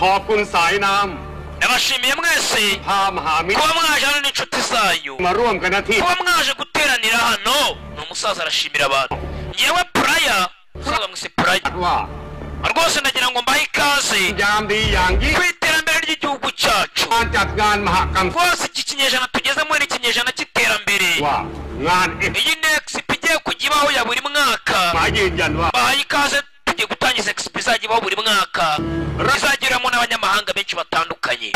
ขอบคุณสายน้ำ ndabashimiye mwese kuba mwaje hano n'inshuti zanyu kuba mwaje guteranira hano ni umusaza arashimira abantu ngewe Praya umusaza mwese Praya rwose ndagira ngo mbahe ikaze ku iterambere ry'igihugu cyacu rwose iki kinyejana tugezemo ni ikinyejana cy'iterambere iyi ni expo igiye kujya ibaho ya buri mwaka bahaye ikaze tugiye gutangiza expo izajya ibaho buri mwaka izagiramo n'abanyamahanga benshi batandukanye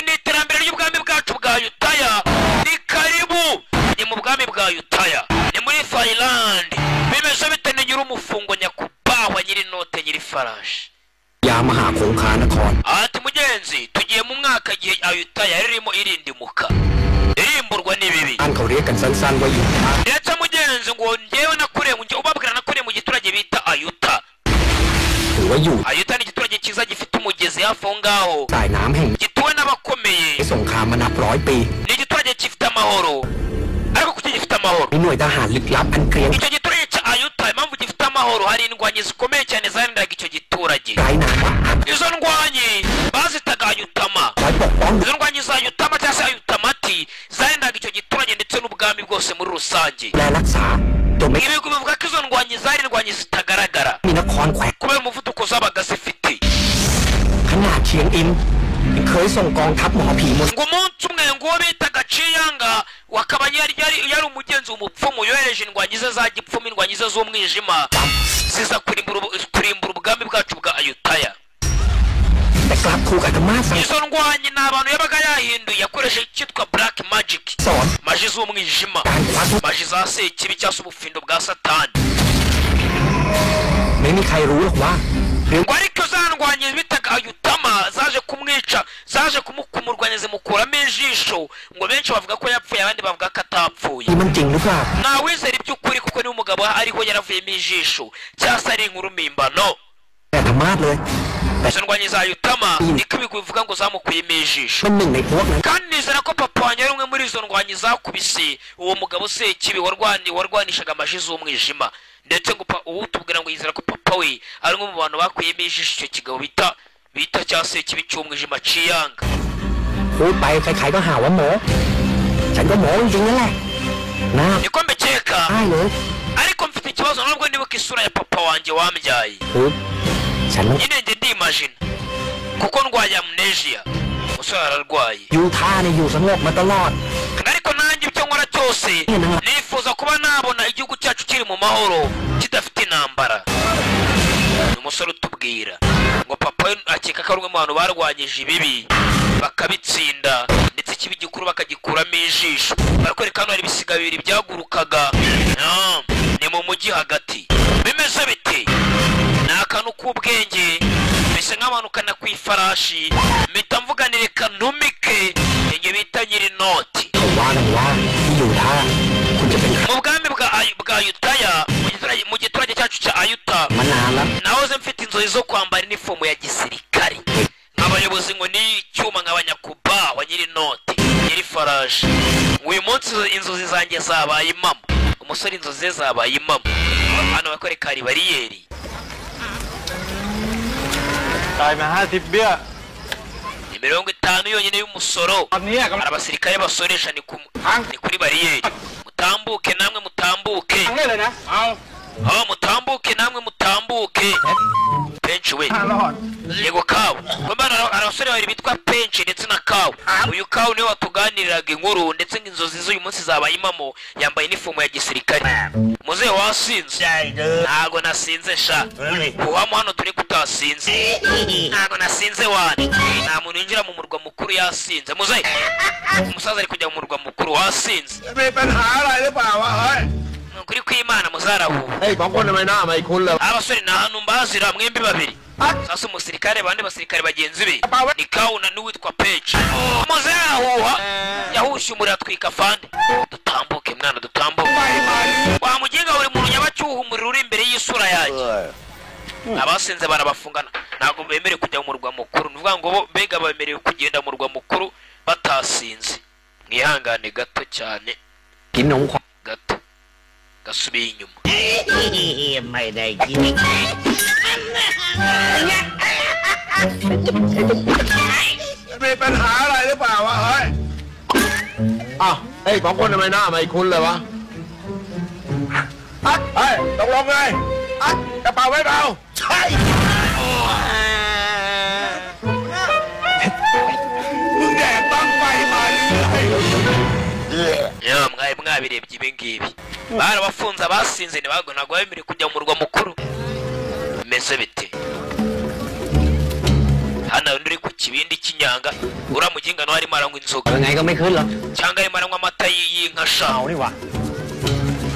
ni iterambere ry'ubwami bwacu bwa Yutaya ni karibu ni mu bwami bwa Yutaya ni muri Thailand bimeze bite ni nyiri umufungo nyakubahwa nyiri note nyiri farashi ati mugenzi tugiye mu mwaka gihe Ayutaya ririmo irindimuka irimburwa n'ibibi ndetse mugenzi ngo ngewe nakuriye ubabwira nakuriye mu giturage bita Ayuta Ayuta ni igiturage cyiza gifite umugezi hafi aho ngaho gituwe n'abakomeye ni igiturage gifite amahoro ariko kuki gifite amahoro icyo giturage cya Ayuta impamvu gifite amahoro hari indwanyi zikomeye cyane zarindaga icyo giturage izo ndwanyi bazitaga Ayutama izo ndwanyi za Ayutama cyangwa se Ayutamati zarindaga icyo giturage ndetse n'ubwami bwose muri rusange ibigo bivuga ko izo ndwanyi zari indwanyi zitagaragara kubera umuvuduko zabaga zifite ngo umunsi umwe ngo uwo bitaga Ciyanga wakaba yari umugenzi w'umupfumu yohereje indwanyi ze za gipfumu indwanyi ze z'umwijima ziza kurimbura ubwami bwacu bwa Ayutaya izo ndwanyi ni abantu yabaga yahinduye yakoresheje icyitwa black magic maji z'umwijima maji za sekibi cyangwa se ubufindo bwa Satani ngo ariko za ndwanyi bitaga Ayutama zaje kumwica zaje kumurwanya zimukuramo ijisho ngo benshi bavuga ko yapfuye abandi bavuga ko atapfuye nta wizera iby'ukuri kuko niwe umugabo ariho yaravuyemo ijisho cyangwa se ari inkuru mpimbano izo ndwanyi za Ayutama niko ibigo bivuga ngo zamukuyemo ijisho kandi nizera ko papa wanjye ari umwe muri izo ndwanyi zakubise uwo mugabo sekibi warwanishaga amaji z'umwijima ndetse ngo ubu tubwira ngo yizera ko papa we ari umwe mu bantu bakuyemo ijisho icyo kigabo bita cya sekibi cy'umwijima Ciyanga niko mbekeka ariko mfite ikibazo nubwo nibuka isura ya papa wanjye wambyaye nyine njye ndimagine kuko ndwaye amnesia umusore ararwaye ariko nanjye icyo nkora cyose nifuza kuba nabona igihugu cyacu kiri mu mahoro kidafite intambara umusore utubwira ngo papa akeka ko ari umwe mu bantu barwanyije ibibi bakabitsinda ndetse ikibi gikuru bakagikuramo ijisho barakwereka hano hari ibisiga bibiri byagurukaga ni mu mujyi hagati bimeze bite ni akantu k'ubwenge mbese nk'abantu ku ifarashi mpita mvuganireka ntumike njye bita nyiri noti mu bwami bwa Yutaya mu giturage cyacu cya Ayuta nahoze mfite inzozi zo kwambara inifomu ya gisirikare nk'abayobozi ngo ni icyuma nk'abanyakubahwa nyiri noti nyiri farashi uyu munsi inzozi zanjye zabaye impamo umusore inzozi ze zabaye impamo hano bakwereka hari bariyeri ni 50 yonyine y'umusoro hari abasirikare basoresha ni kuri bariyeri mutambuke namwe mutambuke mutambuke namwe mutambuke penshi we yego kawo mbana abasore bari bitwa penshi ndetse na kawo uyu kawo niwe watuganiriraga inkuru ndetse n'inzozi z'uyu munsi zabaye impamo yambaye inifomu ya gisirikare muze wasinze ntago nasinze sha kuhamo hano turi kutasinze ntago nasinze wani nta muntu yinjira mu murwa mukuru yasinze muze umusaza ari kujya mu murwa mukuru wasinze kuri kw'Imana muzarahu abasore na hano mbazira mwembi babiri sasa umusirikare bande basirikare bagenzi be ni kauna n'uwitwa Page muzarahuha yahusha umurira twika fande dutambuke mwana dutambuke wa mugenga buri muntu nyabacyuha umuriro uri imbere y'isura yaje abasenze barabafungana ntago bemere kujya mu murwa mukuru nuvuga ngo bega bemerewe kugenda mu murwa mukuru batasinze mwihangane gato cyane gato gasubiye inyuma มีปัญหาอะไรหรือเปล่าวะเฮ้ยอ้าวไอ้2 คนทำไมหน้าไม่คุ้นเลยวะเฮ้ยตกลงไงกระเป๋าไว้เปล่าใช่มึงแดกตั้งไฟมาmwaya birebye ibingibi barabafunze abasinze ntabwo bemerewe kujya mu murwa mukuru bimeze bite hano uri ku kibindi cy'inyanga uramuginga no harimo aranywa inzoga cyangwa arimo aranywa amata y'inka sha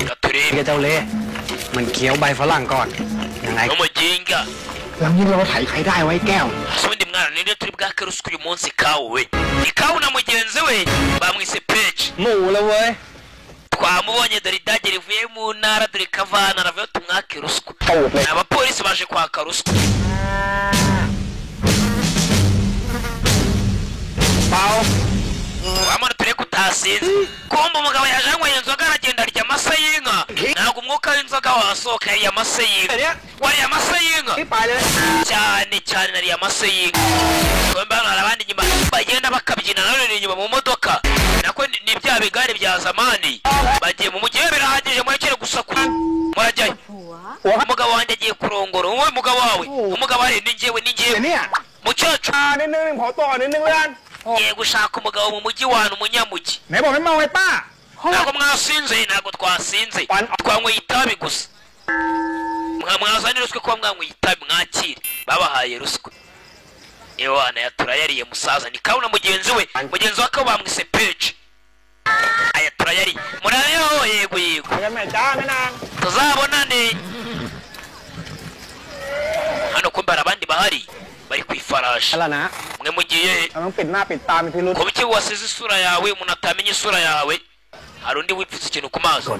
gaturebeมันเคี้ยวใบฝรั่งก่อนยังไง n'umuginga แล้วนี่เราไถใครได้ไว้แก้ว ubundi mwana ninde turi bwake ruswa uyu munsi kawe ni kawe na mugenzi we bamwise Page หมูแล้วเว้ย twamubonye dore idage rivuye mu ntara dore kavana aravuye tumwake ruswa abapolisi baje kwaka ruswa wamara tureke utasinze kumva umugabo yajanywe inzoga aragenda arya amase y'inka ntabwo umwuka w'inzoga wasohoka yariye amase y'inka wariye amase y'inka cyane cyane nariye amase y'inka twemba hano hari abandi inyuma bagenda bakabyina nanone inyuma mu modoka nako ni bya bigare bya zamani bagiye mu mujyi birahagije murekere gusaku murajyayo umugabo wanjye agiye kurongora wowe mugabo wawe umugabo ari ni njyewe mucyacu ye gushaka umugabo mu mujyi wanu umunyamujyi ntabwo mwasinze ntabwo twasinze twanyweye itabi gusa mwazanye ruswa kuba mwanyweye itabi mwakire babahaye ruswa ewana yaturayariye musaza ni kauna mugenzi we akaba bamwise Page aya turayari murabeho yego tuzabonane hano kumbe abandi bahari bari kwifarashi mwe mugiye kubiki wasize isura yawe umuntu atamenye isura yawe hari undi wipfutse ikintu ku maso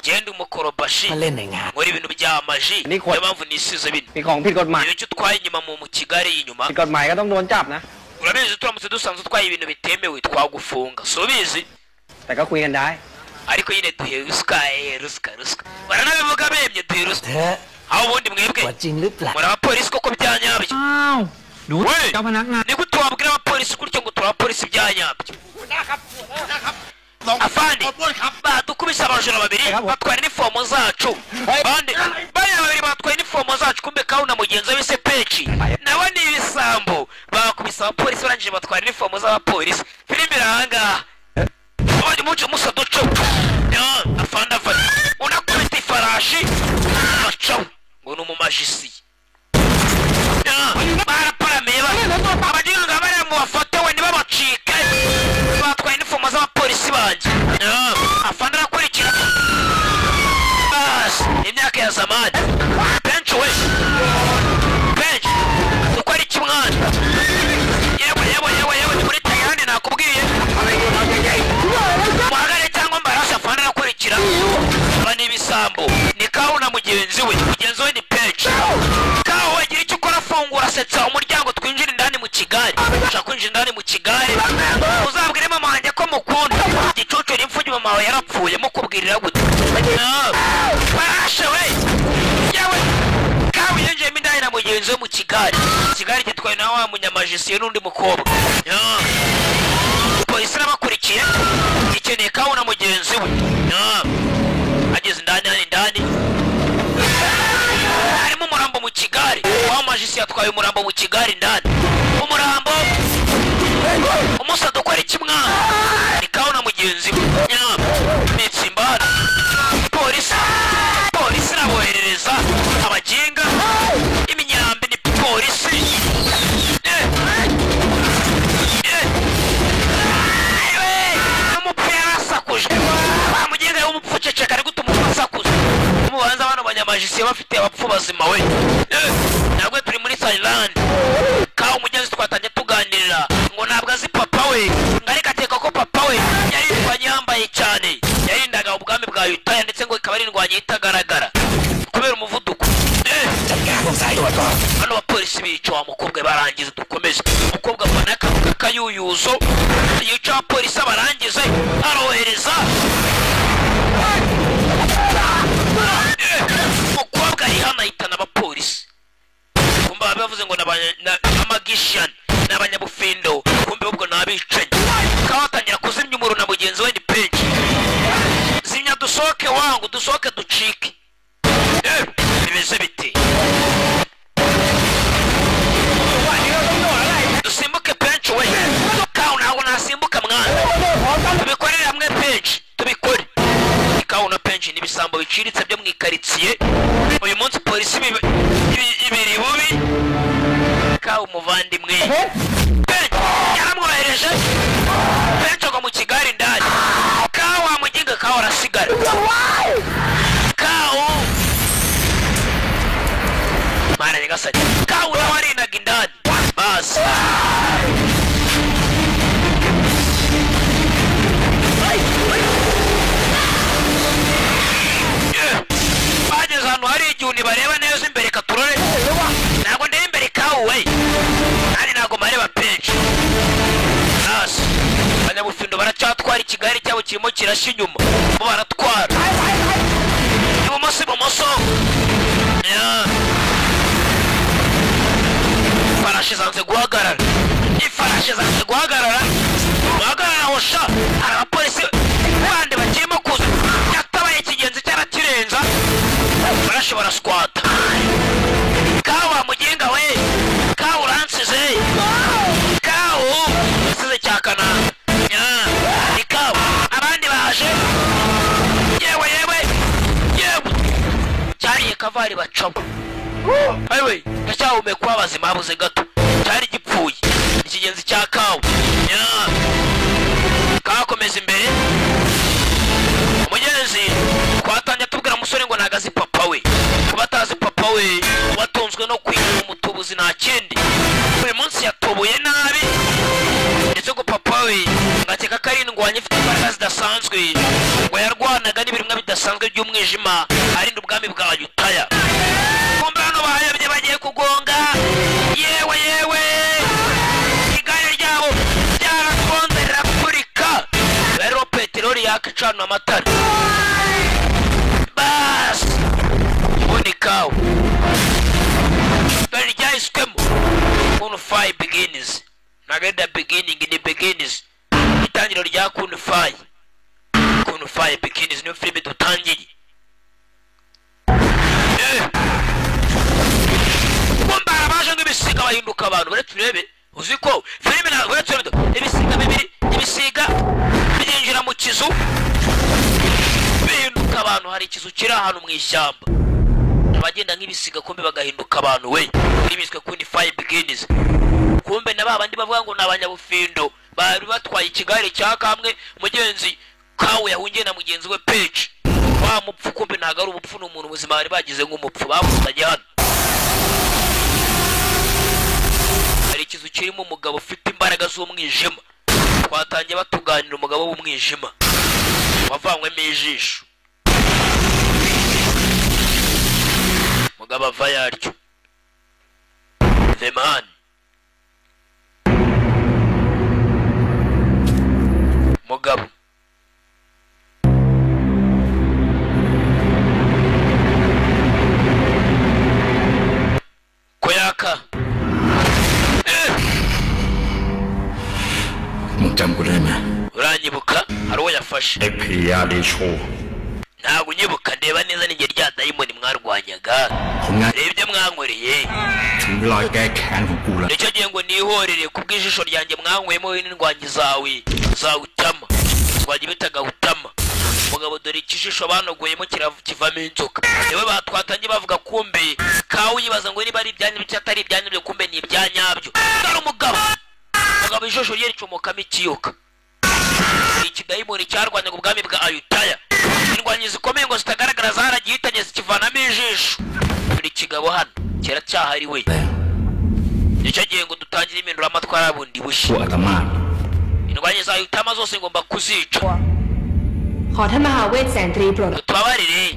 genda umukorobashi nkora ibintu bya maji niyo mpamvu nisize bino iyo cyo utwaye inyuma mu Kigali y'inyuma urabizi turamutse dusanzwe utwaye ibintu bitemewe twagufunga si ubizi ariko nyine duhe ruswa baranabivuga bemye duhe ruswa aho ubundi mwebwe muri abapolisi koko byanyabyo ni gute wabwira abapolisi gutyo ngo turi abapolisi byanyabyo afande badukubise abajura babiri batwara inifomo zacu bariya babiri batwaye inifomo zacu kumbe kauna mugenzi wese Page nawe ni ibisambo bakubise abapolisi barangije batwara inifomo z'abapolisi filime iranga abandi muco musa duco afande unakubita ifarashi acaho ngo ni umumajisi baraparameba abaginga bariya mu bafatowe ntibabacike batwaye inifomo z'abapolisi banjye afande arakurikira basi imyaka ya zamani benshi we benshi dukora iki mwana yewe ni muri tayani nakubwiye muhagare cyangwa mbarasi afande arakurikira aba ni ibisambo ni kauna mugenzi we ni Page kawe gira icyo ukora fungura setsa umuryango twinjira indani mu Kigali ushaka kwinjira indani mu Kigali uzabwire mama wanjye ko mukunda igicucu n'imfugi mama wawe yarapfuye mukubwirira gute bashe we yewe kawe yinjiyemo indani na mugenzi we mu Kigali gitwaye na wa munyamajisiye n'undi mukobwa polisi irabakurikiye ikeneye kawe na mugenzi we ageze indani harimo umurambo mu Kigali wa majisi yatwaye umurambo mu Kigali indani umurambo umusa dukora iki mwana ni kauna mugenzi we nitsimbara polisi iraboherereza abaginga iminyambi ni polisi n'umupfu yarasakuje bamuginga y'umupfuceceka ari gutuma umupfu asakuza umubanza bano banyamajisi bafite abapfu bazima we ntabwo turi muri Thailand kawe umugenzi twatangiye tuganirira ngo ntabwo azi papa we ariko ateka ko papa we yarindwanye yambaye cyane yarindaga ubwami bwa Yutaya ndetse ngo ikaba ari indwanye itagaragara kubera umuvuduko hano abapolisi bica wa mukobwa barangiza dukomeze umukobwa mbona akavuga kayuyuzo yica abapolisi abarangize arohereza umukobwa ari hano ahitana abapolisi kumva bavuze ngo biciriritse byo mu ikaritsiye uyu munsi polisi ibiri bubi kawe umuvandimwe yaramwohereje bencoga mu Kigali ndani kawe wamuginga kawe arasigara kawe mana nyagasani kawe urawarinaga indani basi bageze ahantu hari igihe bareba neza imbere katurore ntabwo ndeba imbere kawe kandi ntabwo mareba penshi hasi abanyabufindo baracyatwara Kigali cyabo kirimo kirashya inyuma bo baratwara ibumoso ifarashi zanze guhagarara guhagarara hosha hari abapolisi bandi bakirimo kuza yatabaye ikigenzi cyarakirenza ifarashi baraswata kawa muginga we kawa uransize kawa yasize cyakana ni kawa abandi baje yewe cyariye kavari bacamo ayiwe ndacyahumeka abazima babuze gato cyari gipfuye ikigenzi cya kawa kakomeza imbere umugenzi twatangiye tubwira umusore ngo nagazi papa we kuba atazi papa we watunzwe no kwiga umutubuzi nta kindi uyu munsi yatubuye nabi ndetse ngo papa we ngakeka ko ari indwanyi ifite imbaraga zidasanzwe ngo yarwanaga n'ibiremwa bidasanzwe by'umwijima arinda ubwami bwa Yutaya kumbe hano bahayobye bagiye kugonga yewe igare ryabo ryarakonze riraturika rero peteroli yakicana amatara bas ubundi kawe dore ryahiswemo Kun Fai begins ntabwo the beginning ni begins itangiriro rya Kun Fai begins niyo filime dutangiye kumba abaje nk'ibisiga bahinduka abantu bare turebe uzi ko filime na bare turebe ibisiga bibiri ibisiga byinjira mu kizu bihinduka abantu hari ikizu kiri ahantu mu ishyamba abagenda nk'ibisiga kumbe bagahinduka abantu we ibiswe Kun Fai begins kumbe na babandi bavuga ngo nabanyabufindo bari batwaye Kigali cya kamwe mugenzi kawe yahungiye na mugenzi we Page wa mupfu kumbe ntago ari ubupfu n'umuntu ubuzima bari bagize nk'umupfu bamutanye hano hari ikizu kirimo umugabo ufite imbaraga z'umwijima twatangiye batuganira umugabo w'umwijima wavanywemo ijisho mugabo ava yaryo the man mugabo koyaka uranyibuka hari uwo yafashe ntabwo unyibuka ndeba neza n'ingeri rya dayimoni mwarwanyaga rebye mwankoreye nicyo gihe ngo nihorere kubw'ijisho ryanjye mwankwemo n'indwanyi zawe zawutama twajya bitaga utama mugabo dore ikijisho banogoyemo kivamo inzoka niwe batwatangiye bavuga kumbe kawe uyibaza ngo niba ari ibyanyu byo atari ibyanyu byo kumbe ni ibyanyabyo dore umugabo ijisho rye ricomokamo ikiyoka ikidayimoni cyarwanyaga ubwami bwa Yutaya indwanyi zikomeye ngo zitagaragara zaragihitanye zikivanamo ijisho turi kigabo hano kera cyahariwe nicyo gihe ngo dutangire imindura amatwara bundi bushya indwanyi za Yutama zose ngomba kuzica tubabarire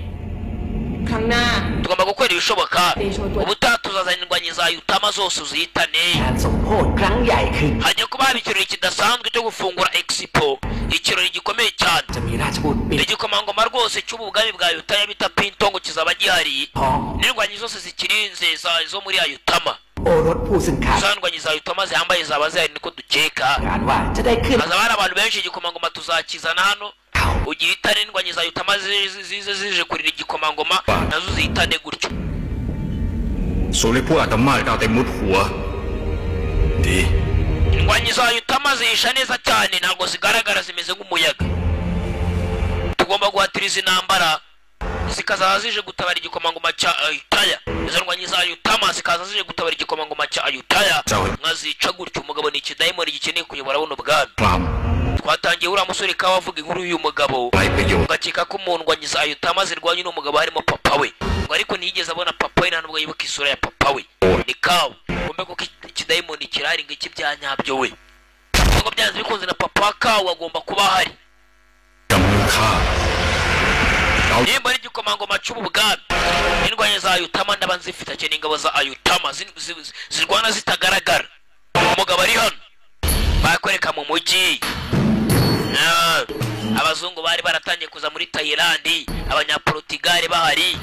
tugomba gukora ibishoboka ubutaha tuzazana indwanyi za Yutama zose uzihitane hajya kuba haba ikirori kidasanzwe cyo gufungura expo ikirori gikomeye cyane igikomangoma rwose cy'ubwami bwa Yutaya bita Pintongo kizaba gihari n'indwanyi zose zikirinze zo muri Yutama zandwanyi za Yutama zihambaye zaba zihari niko dukeka hazaba hari abantu benshi igikomangoma tuzakizana hano ugihitane indwanyi za Yutama zije kurira igikomangoma nazo zihitane gutyo indwanyi za Yutama zihisha neza cyane ntabwo zigaragara zimeze nk'umuyaga tugomba guhatiriza intambara zikazaza zije gutabara igikomangoma cya Ayutaya. Izo ndwanyi za Ayutama zikaza zije gutabara igikomangoma cya Ayutaya, nkazica gutyo. Umugabo ni ikidayimoni gikeneye kuyobora buno bwami. Twatangiye uriya musore kawa avuga inkuru y'uyu mugabo, ngakeka ko mu ndwanyi za Ayutama zirwanya uno mugabo harimo papa we, ngo ariko ntiyigeze abona papa we, nta nubwo yibuka isura ya papa we. Ni kawa kumbe ko ikidayimoni kirari ngo iki byanyabyo we, ngo byanze bikunze na papa wa kawa agomba kuba hari. Nimba ari igikomangoma cy'ubwami, indwanyi za Ayutama ndaba nzifite cyane, ingabo za Ayutama zirwana zitagaragara. Umugabo ari hano bakwereka mu mujyi. Abazungu bari baratangiye kuza muri Thailand, abanyaportugal bahari.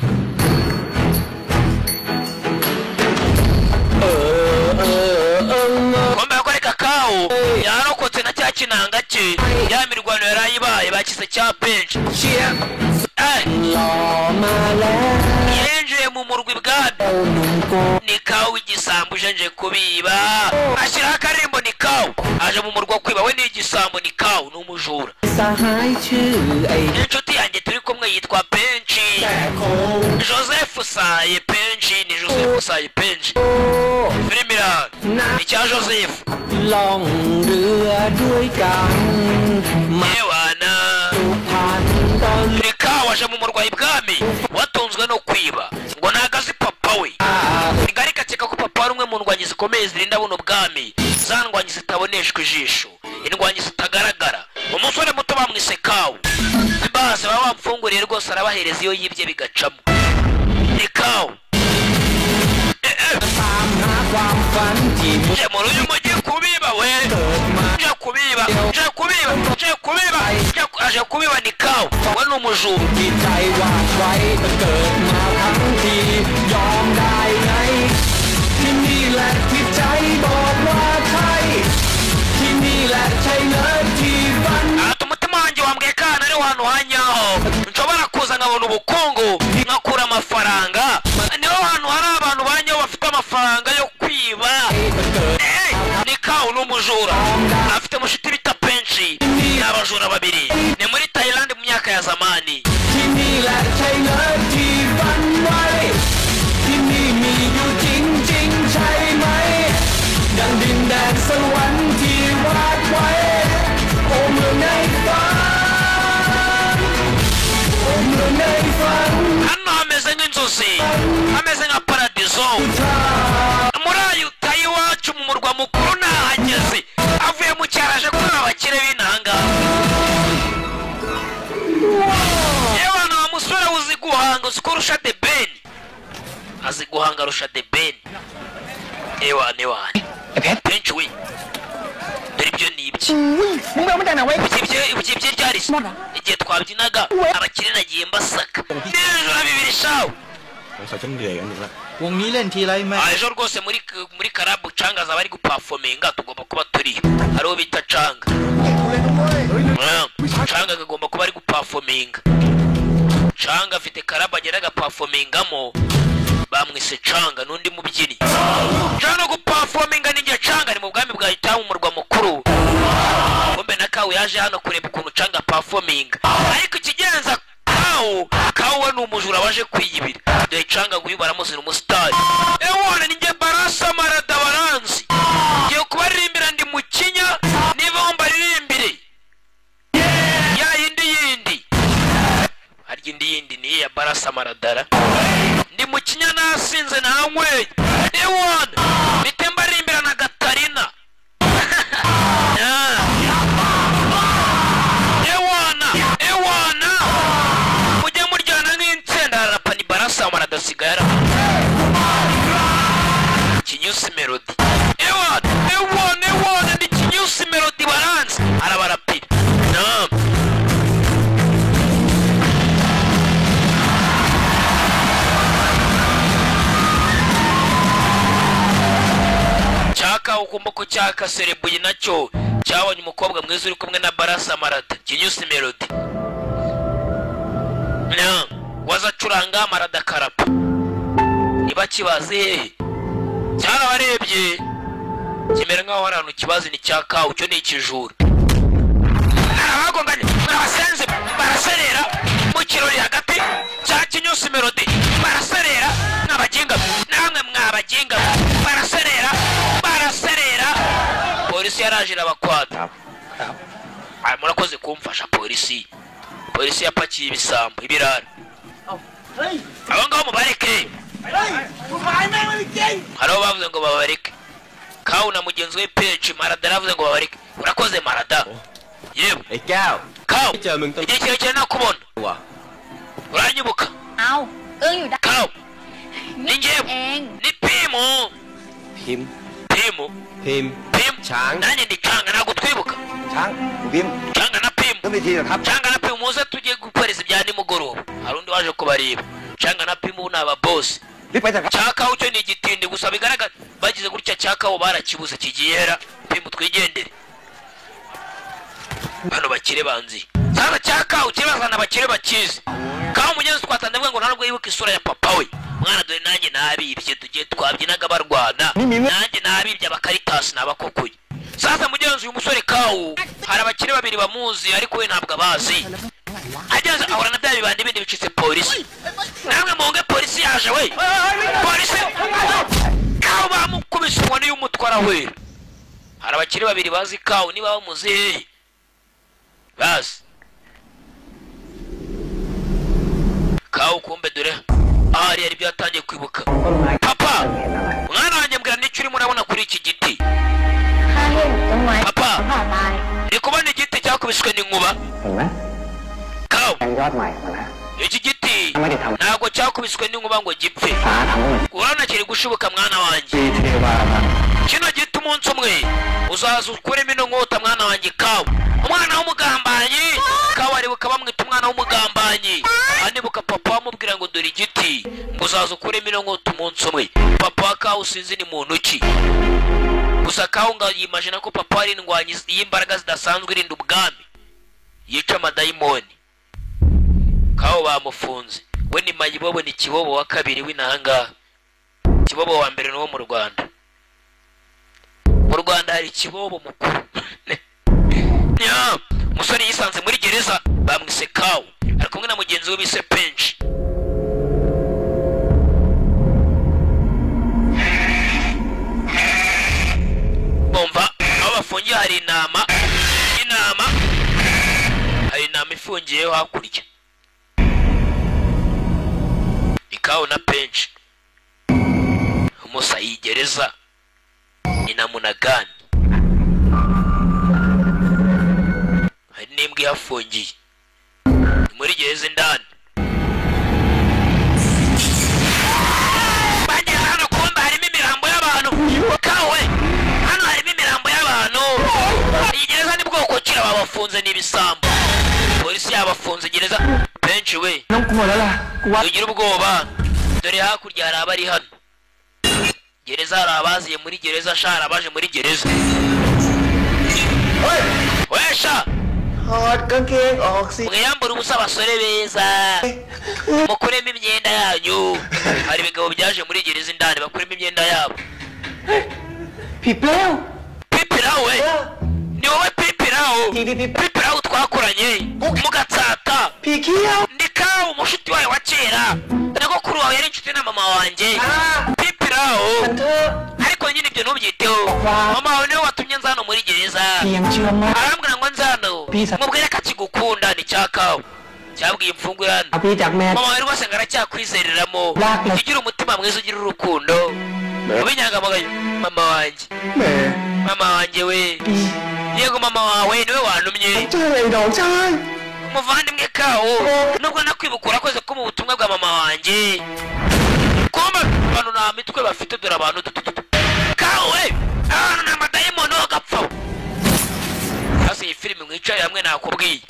Kombe bakwereka kawo yarokotse na cya kinanga cye, ya mirwano yarayibaye bakize cya bench. Yenje mu murwi bwami, ni kawo igisambu nje kubiba. Ashira akarimbo ni kawo aje mu murwa kwiba, we ni igisambu, ni kawo n'umujura. Inshuti yanjye turi kumwe yitwa Penchi, Joseph Saye Penchi, ni Joseph Saye Penchi. Filmira ni cya Joseph. Yewana ni kawo aje mu murwa ibwami, watunzwe no kwiba, ngo nagazi papa we. Ngari kateka ko papa ari umwe mu ndwanyi zikomeye zirinda buno bwami, za ndwanyi zitaboneshwa ijisho, indwanyi zitagaragara. Umusore muto bamwise kawo, base baba bamfunguriye rwose arabahereza iyo yibye bigacamo. Ni kawo muri uyu mujyi kubiba we, nje kubiba ni kawo, we ni umujura. Umutima wanjye wambwiye ko ahantu ari ahantu hanyaho nshobora kuza nkabona ubukungu, nkakura amafaranga. Niho hantu hari abantu banyaho bafite amafaranga yo kwiba. Ni kawo n'umujura, afite mushiti bita Penchi, ni abajura babiri. Ni muri Thailand mu myaka ya zamani. Hano hameze nk'inzozi, hameze nka paradizo. Muri Ayutaya iwacu mu murwa mukuru nahageze, avuye mu cyaro aje kureba abakire b'intanga. Yewe na musore uzi guhanga, uzi ko rusha de Ben, azi guhanga rusha de Ben. Ewa Penchi we, dore ibyo ni ibye. Ibyo ryari igihe twabyinaga abakire nagiye mbasaka nijoro bibiri shawo. Ejo rwose muri karabu canga zaba ari guperforminga, tugomba kuba turiyo. Hariho bita canga, canga kagomba kuba ari guperforminga. Canga afite karabu agera agaperformingamo, bamwise canga n'undi mubyinnyi. Canga guperforminga ninjye canga, ni mu bwami bwa Ayutaya mu murwa mukuru. Kombe na kawo yaje hano kureba ukuntu canga performing, ariko ikigenza kawo ni umujura waje kwiyibira. Dore canga nguyu baramuzira umusitari. Ewana ninjye Barasa Marada baranzi, ngiye kubaririmbira ndi mu Kinya, niba mbaririmbire ya yindi harya indi ni ya Barasa Maradara. Ndi mu Kinya nasinze nanyweye. Ewana nitembaririmbira na Gatarina. Ewana mujye muryana nk'insenda, ararapa ni Barasa Marada sigara Kinyusi Melody. Ewana ni Kinyusi Melody baranzi, arabarapira. Cyaka ukumva ko cyaka serebuye nacyo cyabonye umukobwa mwiza uri kumwe na Barasa Marada, Kinyusi Melody. Wazacuranga Marada karapa, niba kibaze hehe cyarabarebye kimera nkaho hari ahantu kibazi ni cya kawo, cyo ni ikijura. Abagonganye barasenze baraserera mu kirori hagati cya Kinyusi Melody baraserera n'abaginga namwe mwabaginga baraserera polisi yaraje abakwata murakoze kumfasha polisi yapakiye ibisambo ibirara abo ngabo mubareke hariho bavuze ngo babareke Kawu na mugenzi we Page Marada yaravuze ngo babareke urakoze Marada yewe Kawu igihe kirekire nakubona uranyibuka Kawu ni njyewe ni Pimu nanjye ndi Canga ntabwo twibuka Canga na Pimu muze tugiye gukoreza ibya nimugoroba hari undi waje kubareba Canga na Pimu ni ababosi Cyakaho cyo ni igitindi gusa bigaragara bagize gutya Cyakaho barakibuze kigiyera Pimu twigendere bano bakire banzi sasa Cyakaho kibazana bakire bakize Kawu mugenzi twatandebwe ngo ntabwo yibuka isura ya papa we mwana dore nanjye nabibye tugiye twabyinaga barwana nanjye nabibye abakaritasi nabakokuye sasa mugenzi uyu musore Kawu hari abakire babiri bamuzi ariko we ntabwo abazi ageze ahora na bya bibandi bindi bicitse polisi namwe monge polisi yaje we polisi Kawu bamukubise inkoni y'umutwara we hari abakire babiri bazi Kawu niba bamuzi hehe bazi Kawu kumbe dore ahari yari byatangiye kwibuka papa mwana wanjye mbwira n'icyo urimo urabona kuri iki giti papa ni kubona igiti cyakubiswe n'inkuba Kawu iki giti ntabwo cyakubiswe n'inkuba ngo gipfe urabona kiri gushibuka mwana wanjye kino giti umunsi umwe uzaza ukuremo ino nkota mwana wanjye Kawu umwana w'umugambanyi Kawu aribuka bamwita umwana w'umugambanyi anibuka papa wamubwira ngo dore igiti ngo uzaza ukuremo ino nkota umunsi umwe papa wa Kawu sinzi ni muntu ki gusa Kawu ngo yimagina ko papa ari indwanyi y'imbaraga zidasanzwe irinda ubwami yica amadayimoni Kawu bamufunze we ni Mayibobo ni Kibobo wa kabiri w'inahangaha Kibobo wa mbere n'uwo mu Rwanda hari Kibobo mukuru musore yisanze muri gereza bamwise Kawu ari kumwe na mugenzi we bise Page bomba aho bafungiye hari inama ifungiyeho hakurya Kawu na Page umusa yigereza ni na Munagani hari n'imbwa yafungiye muri gereza indani bageze hano kumbe harimo imirambo y'abantu Kawe hano harimo imirambo y'abantu iyi gereza ni bwoko kira babafunze n'ibisambo polisi yabafunze gereza Page we ugira ubwoba dore hakurya hari abari hano gereza hari abaziye muri gereza shara abaje muri gereza wesha mwiyambura ubusa abasore beza mukuremo imyenda yanyu hari ibigabo byaje muri gereza indani bakuremo imyenda yabo Pipirawo we ni wowe Pipirawo twakoranye mugatsata ndi Kawu umushuti wawe wa kera nyogokuru wawe yari inshuti na mama wanjye Pipirawo ariko nyine ibyo ntubyiteho mama wawe niwe watumye nzano muri gereza arambwira ngo nzano mubwire ko akigukunda ni Cyakawo cyabwiye imfungwa hano mama wawe rwose ngo aracyakwizereramo ugira umutima mwiza ugira urukundo ubinyangamugayo mama wanjye we yego mama wawe niwe wantumye umuvandimwe Kawu nubwo nakwibuka urakoze ko mu butumwa bwa mama wanjye kumba abantu nta mitwe bafite dore abantu Kawu we abantu ni amadayimoni wagapfa hasi iyi filime mwicaye hamwe nakubwiye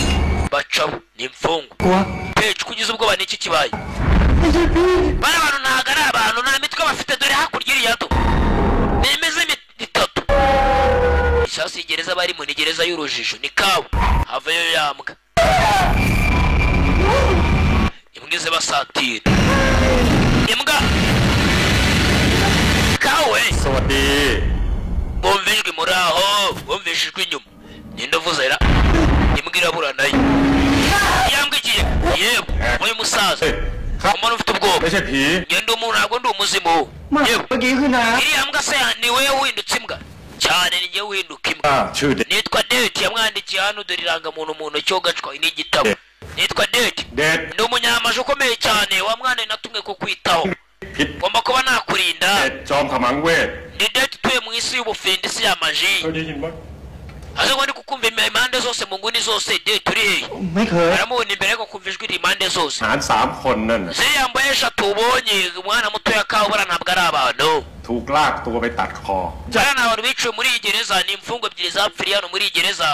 bacaho ni imfungwa Page kugize ubwoba n'iki kibaye bari abantu ntago ari abantu nta mitwe bafite dore hakurya iriya do nimeze itatu isasi gereza barimo ni gereza y'urujijo ni Kawu havayo yambwa imbwize basatira imbwa Kawu bumvijwe muri aho bumvishijwe inyuma ninde uvuze ra imbwa irabura nayo yewe uyu musaza umuntu ufite ubwoba ไม่ใช่ผี ngenda umuntu ntabwo ndi umuzimu yewe เมื่อกี้คือน้ำ iriya mbwa se ni wowe windutse imbwa cyane ni njye winduka imbwa ชื่อเด็ก nitwa deti yamwandikiye hano dore irangamuntu mu ntoki ho gacwa n'igitabo nitwa deti เด็ด ndi umunyamaje ukomeye cyane wa mwana natumwe kukwitaho ผิด ngomba kuba nakurinda เด็ดจอมขมังเวท ndi deti utuye mu isi y'ubufindo isi y'amaji เคยได้ยินไหม aze ngo ndi kukumva impande zose mu nguni zose deti uri hehe ไม่เคย aramubona imbere ariko kumva ijwi impande zose หาร3 คนนั่นน่ะ ziriya mbaye eshatu ubonye umwana mutoya kabura ntabwo ari abantu ถูกลากตัวไปตัดคอ bariya ni abantu biciwe muri iyi gereza ni imfungwa ebyiri zapfiriye hano muri iyi gereza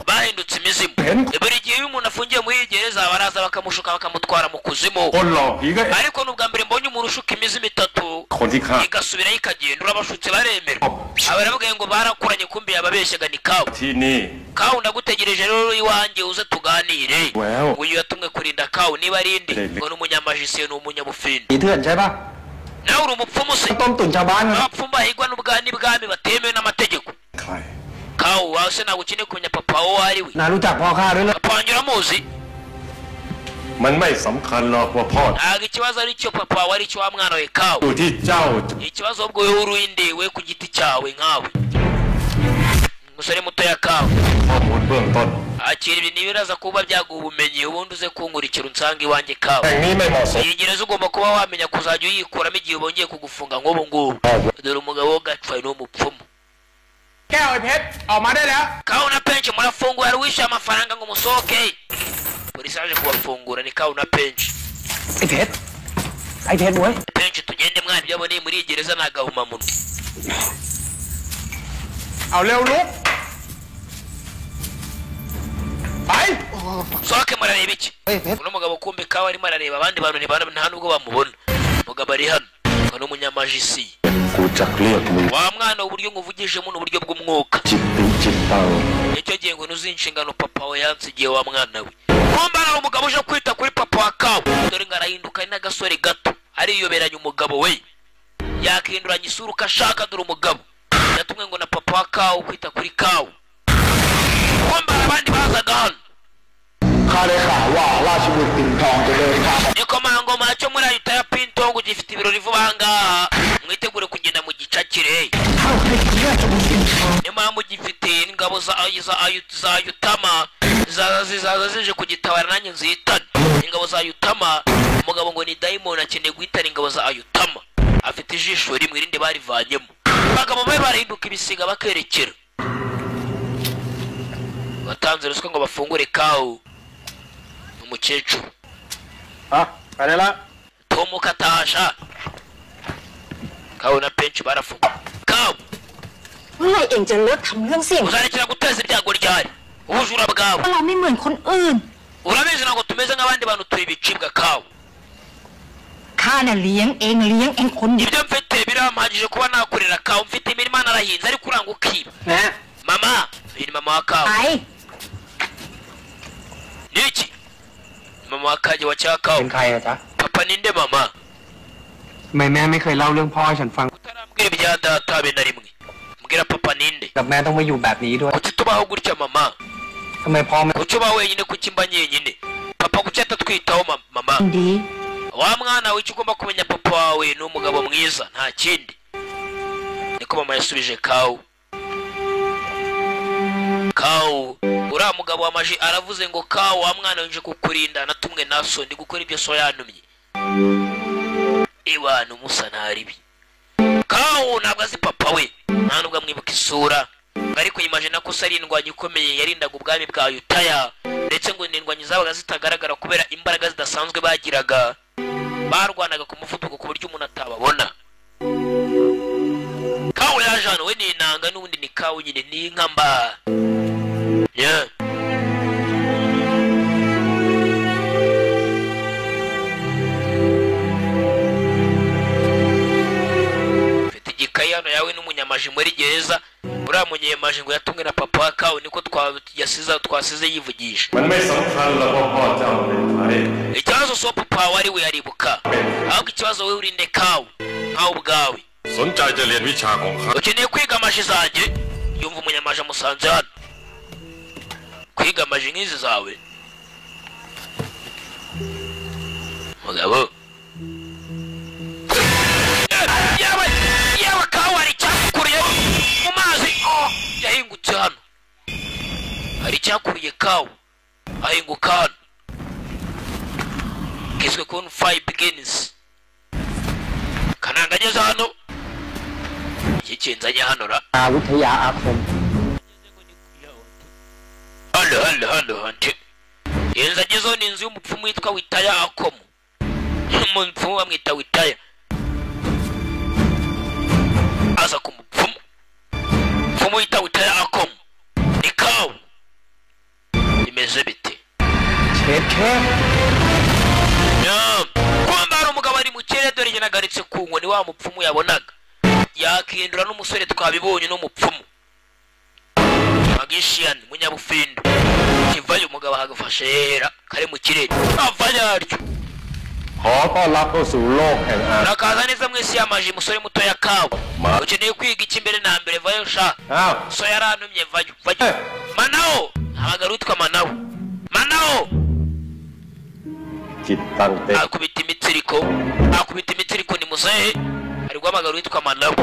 bahindutse imizimu buri gihe iyo umuntu afungiye muri iyi gereza baraza bakamushuka bakamutwara mu kuzimu คนหลอกผีก็ ariko ni ubwa mbere mbonye umuntu ushuka imizimu itatu คนที่ฆ่า igasubirayo ikagenda urabashutse baremerwa abaravuga ngo barakuranye kumbi yababeshyaga ni kawu ที่นี่ kawu ndagutegereje rero iwanjye uze tuganire Well. uyu yatumwe kurinda kawu niba ari indi ngo ni umunyamajisiye ni umunyabufindi ผีเถื่อนใช่ปะ nawe uri umupfumu se ต้มตุ๋นชาวบ้านนะ abapfumu bahigwa n'ubwami batemewe n'amategeko ใคร kawu wawe se ntabwo ukeneye kumenya papa wowe ari we นารู้จักพ่อข้าด้วยนะ papa wanjye uramuzi มันไม่สำคัญหรอกว่าพ่อ ntabwo ikibazo ari cyo papa wawe ari cyo wa mwana we kawu อยู่ที่เจ้า ikibazo ahubwo wowe urinde we ku giti cyawe nkawe umusore mutoya kawu ข้อมูลเบื้องต้น akira ibi ntibiraza kuba byaguha ubumenyi ubundi uze kunkurikira unsanga iwanjye kawu แห่งนี้ไม่เหมาะสม iyi gereza ugomba kuba wamenya kuzajya uyikuramo igihe bongeye kugufunga nk'ubu ngubu dore umugabo wo gacwaye ni umupfumu แก้วไอ้เพชรออกมาได้แล้ว kawu na penshi murafungura hari uwishyuye amafaranga ngo musohoke polisi yaje kubafungura ni kawu na penshi ไอ้เพชรไอ้เพชรเว้ย penshi tugende mwana ibyo aboneye muri iyi gereza ni agahumamunwa เอาเร็วลุกไป sohoke murareba iki เฮ้ยเพชร uno mugabo kumbe kawa arimo arareba abandi bantu nta nubwo bamubona umugabo ari hano ngo ni umunyamajisi กูจักเรียกมึง wa mwana uburyo nguvugijemo ni uburyo bw'umwuka จิตเป็นจิตเตา nicyo gihe ngo nuzi inshingano papa we yansigiye wa mwana we kumba ari umugabo uje kwita kuri papa wa kawa dore ngo arahinduka ari n'agasore gato ariyoberanya umugabo we yakinduranya isura uko ashaka dore umugabo yatumwe ngo na papa wa kawa kwita kuri kawa kumba abandi bazaga hano ข้าได้ข่าวว่าราชบุตรปิ่นทองจะเดินทาง igikomangoma cyo muri ayita ya pintongo gifite ibirori vuba ahangaha mwitegure kugenda mu gicakire เข้าไปที่ราชบุตรปิ่นทอง niyo mpamvu gifite ingabo za yutama zizaza zije kugitabara nanjye nzitane ingabo za yutama umugabo ngo ni dayimoni akeneye guhitana ingabo za yutama afite ijisho rimwe irindi barivanyemo abagabo be barahinduka ibisiga bakerekera batanze ruswa ngo bafungure kawu umukecuru อ่ะไปได้ละ tomu katasha kawu na penshi barafunga kawu เมื่อไหร่เองจะเลิกทำเรื่องเสี่ยง uzarekera guteza ibyago ryari ubujura bwawe เพราะเราไม่เหมือนคนอื่น urabizi ntabwo tumeze nk'abandi bantu turi ibicibwa kawu ข้าน่ะเลี้ยงเองคนเดียว ibyo mfite birampagije kuba nakorera kawu mfite imirima narahinze ariko uranga ukiba นะ mama uyu ni mama wa kawu ไป niki mama wa kaje wa cya kawu เป็นใครอะจ๊ะ papa ninde mama ทำไมแม่ไม่เคยเล่าเรื่องพ่อให้ฉันฟัง utarambwira ibya data be na rimwe mbwira papa ninde กับแม่ต้องมาอยู่แบบนี้ด้วย kuki tubaho gutya mama ทำไมพ่อไม่ kuki uba wenyine kuki mba nyenyine papa kuki atatwitaho mama ดี wa mwana we icyo ugomba kumenya papa wawe ni umugabo mwiza nta kindi niko mama yasubije kawu kawu uriya mugabo w'amaji aravuze ngo kawu wa mwana winje kukurinda natumwe na so ndi gukora ibyo so yantumye iwana umusa ntaribi kawu ntabwo azi papa we nta nubwo amwibuka isura ariko yimajina ko se ari indwanyi ikomeye yarindaga ubwami bwa yutaya ndetse ngo ni indwanyi zabaga zitagaragara kubera imbaraga zidasanzwe bagiraga barwanaga ku muvuduko ku buryo umuntu atababona kawu yaje hano we ni inanga n'ubundi ni kawu nyine ni inka mba yeah. mfite igikayi hano yawe n'umunyamaji muri gereza uriya munyemaji ngo yatumwe na papa wa kawu niko twasize yivugisha มันไม่สำคัญหรอกว่าพ่อเจ้าเป็นใคร ikibazo so papa wawe ari we yaribuka ahubwo ikibazo wowe urinde kawu nkawe ubwawe สนใจจะเรียนวิชาของข้า ukeneye kwiga amaji zanjye yumva umunyamaji amusanze hano kwiga amaji nk'izi zawe mugabo yaba kawa hari icyakuriye mu mazi yahingutse hano hari icyakuriye kawa ahinguka hano kiswe kun five begins kananga ageze hano iki kinzanye hano ra Withaya Akhom hano yenza agezeho ni inzu y'umupfumu witwa Witaya Akomo umupfumu bamwita Witaya aza ku mupfumu wita Witaya Akomo ni kawa bimeze bite kumva hari umugabo ari mu kirere dore njye nagaritse ku nkoni wa mupfumu yabonaga yakindura n'umusore twabibonye n'umupfumu magician munyabufindo kivayo umugabo hagafashe hera kare mu kirere ava yaryo rakaza neza mwese yamaje umusore muto ya kawa ukeneye kwiga iki mbere na mbere vayo sha so yarantumye vayo manao abagaro witwa manao akubita imitsiriko ni muzehe ari guhamagara witwa manao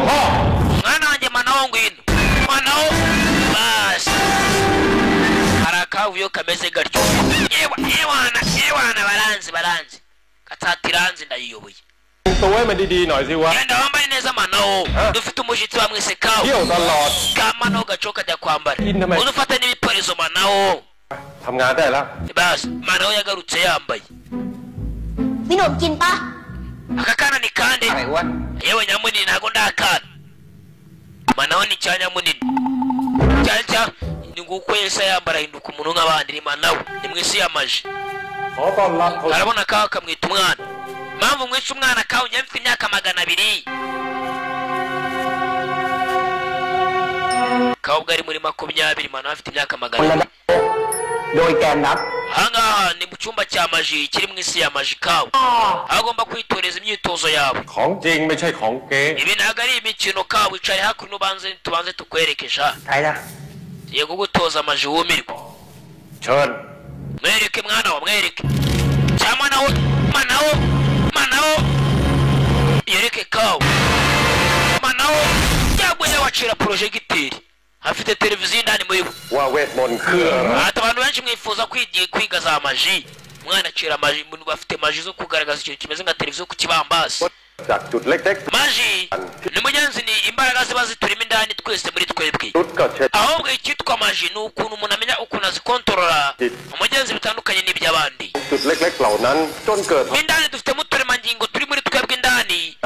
mwana wanjye manao ngwino manao basi harakavuyo kameze gatyo ewana baranzi katatiranzi ndayiyoboye yenda wambaye neza manao dufite umushitsi wa mwese kawa kamano gacoka jya kwambara udufata n'ibiparizo manao basi manao yagarutse yambaye Minum kin pa akakana ni kande yewe nyamunini ntago ndakana manao ni cyanya munini cyanja ni nguko yesa yambara hinduka umuntu nk'abandi ni manao ni mwisi yamaje arabona kawa kamwita umwana mpamvu mwese umwana kawa nyamfite imyaka 200 kawa ubwo ari muri 20 manao afite imyaka 200 ahangaha ni mu cyumba cya maji kiri mu isi ya maji kawa agomba kwitoreza imyitozo yabo ibi ntabwo ari imikino kawa wicare hakuno tubanze tukwerekesha yego gutoza maji wumirwa mwereke mwana wa mwereke cyangwa manao yereke kawa manao yagweye wacira projecteur afite televiziyo indani muri bo abantu benshi mwifuza kwiga za maji umwana acira maji bafite maji zo kugaragaza ikintu kimeze nka televiziyo ku kibambasi maji ni mugenzi ni imbaraga ziba ziturimo indani twese muri twebwe ahubwo icyitwa maji ni ukuntu umuntu amenya ukuntu azikontorora umugenzi bitandukanye n'iby'abandi indani dufitemo uturemangingo turi muri twebwe indani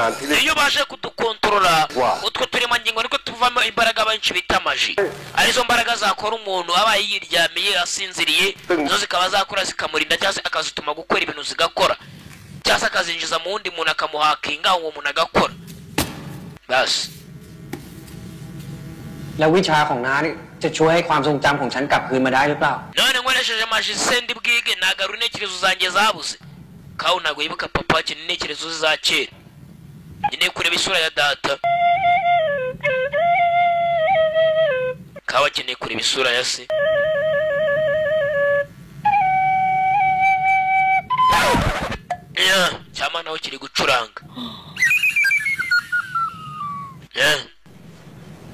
iyo baje kudukontorora utwo turemangingo niko tuvamo imbaraga benshi bita maji arizo mbaraga zakora umuntu aba yiryamiye asinziriye zo zikaba zakora zikamurinda cyangwa akazituma gukora ibintu zigakora cyangwa akazinjiza mu wundi muntu akamuhakinga uwo muntu agakora basi แล้ววิชาของน้านี่จะช่วยให้ความทรงจำของฉันกลับคืนมาได้หรือเปล่า none nkoresheje maji sendi bwige nagarura intekerezo zanjye zabuze kawa ntabwo yibuka papa cyane intekerezo ze za kera nyine kureba isura ya data kawa akeneye kureba isura ya se cyama naho kiri gucuranga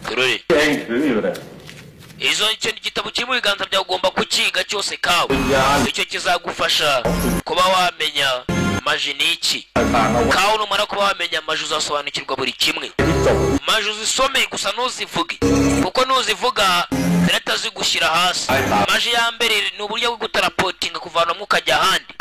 turore izo icyo gitabo kiri mu biganza byawe ugomba kukiga cyose kawa icyo kizagufasha kuba wamenya maji ni iki kawa numara kuba wamenya maji uzasobanukirwa buri kimwe maji uzisome gusa ntuzivuge kuko nuzivuga zirahita zigushyira hasi maji ya mbere ni uburyo bwo gutarapotinga kuvanamo ukajya ahandi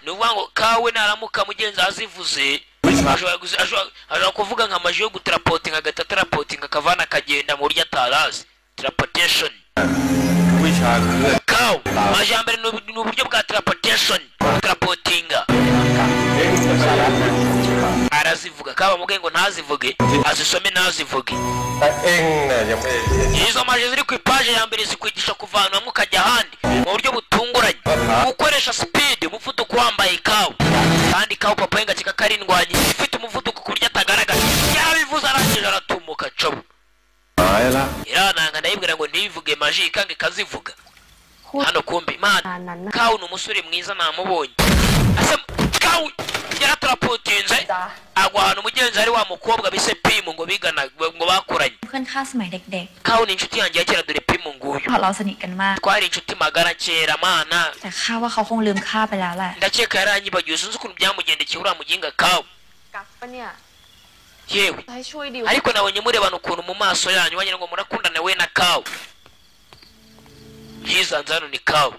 ni ukuvuga ngo kawe naramuka mugenzi azivuze ashobora kuvuga nka maji yo gutarapotinga agahita atarapotinga akavana akagenda mu buryo atarazi teleportation kawa maji ya mbere ni uburyo bwa teleportation tarapotinga arazivuga kaba muge ngo ntazivuge azisome ntazivuge izo maji ziri ku ipaje ya mbere zikwigisha kuvanamo ukajya ahandi mu buryo butunguranye gukoresha speed umuvuduko wambaye kawa kandi kawa papa yenga kika karindwanye ifite umuvuduko ku buryo atagaragara yabivuze arangije aratumuka cabo irananga ndayibwira ngo ntivuge maji ikange kazivuga hano kumbe imana kawa ni umusore mwiza namubonye asa kawu yaratarapotinze agwa ahantu umugenzi ari wa mukobwa bise Pimu ngo bigana ngo bakoranye เพื่อนข้าสมัยเด็ก kawu ni inshuti yanjye ya kera dore Pimu nguyu ๆเราสนิทกันมาก twari inshuti magara kera mana แต่ข้าว่าเขาคงลืมข้าไปแล้วแหละ ndakeka yaranyibagiwe sinzi ukuntu byamugendekeye uriya muginga kawu กักปะเนี่ย yewe ให้ช่วยดิว ariko nabonye murebana ukuntu mu maso yanyu wagira ngo murakundana we na kawu yizanze hano ni kawu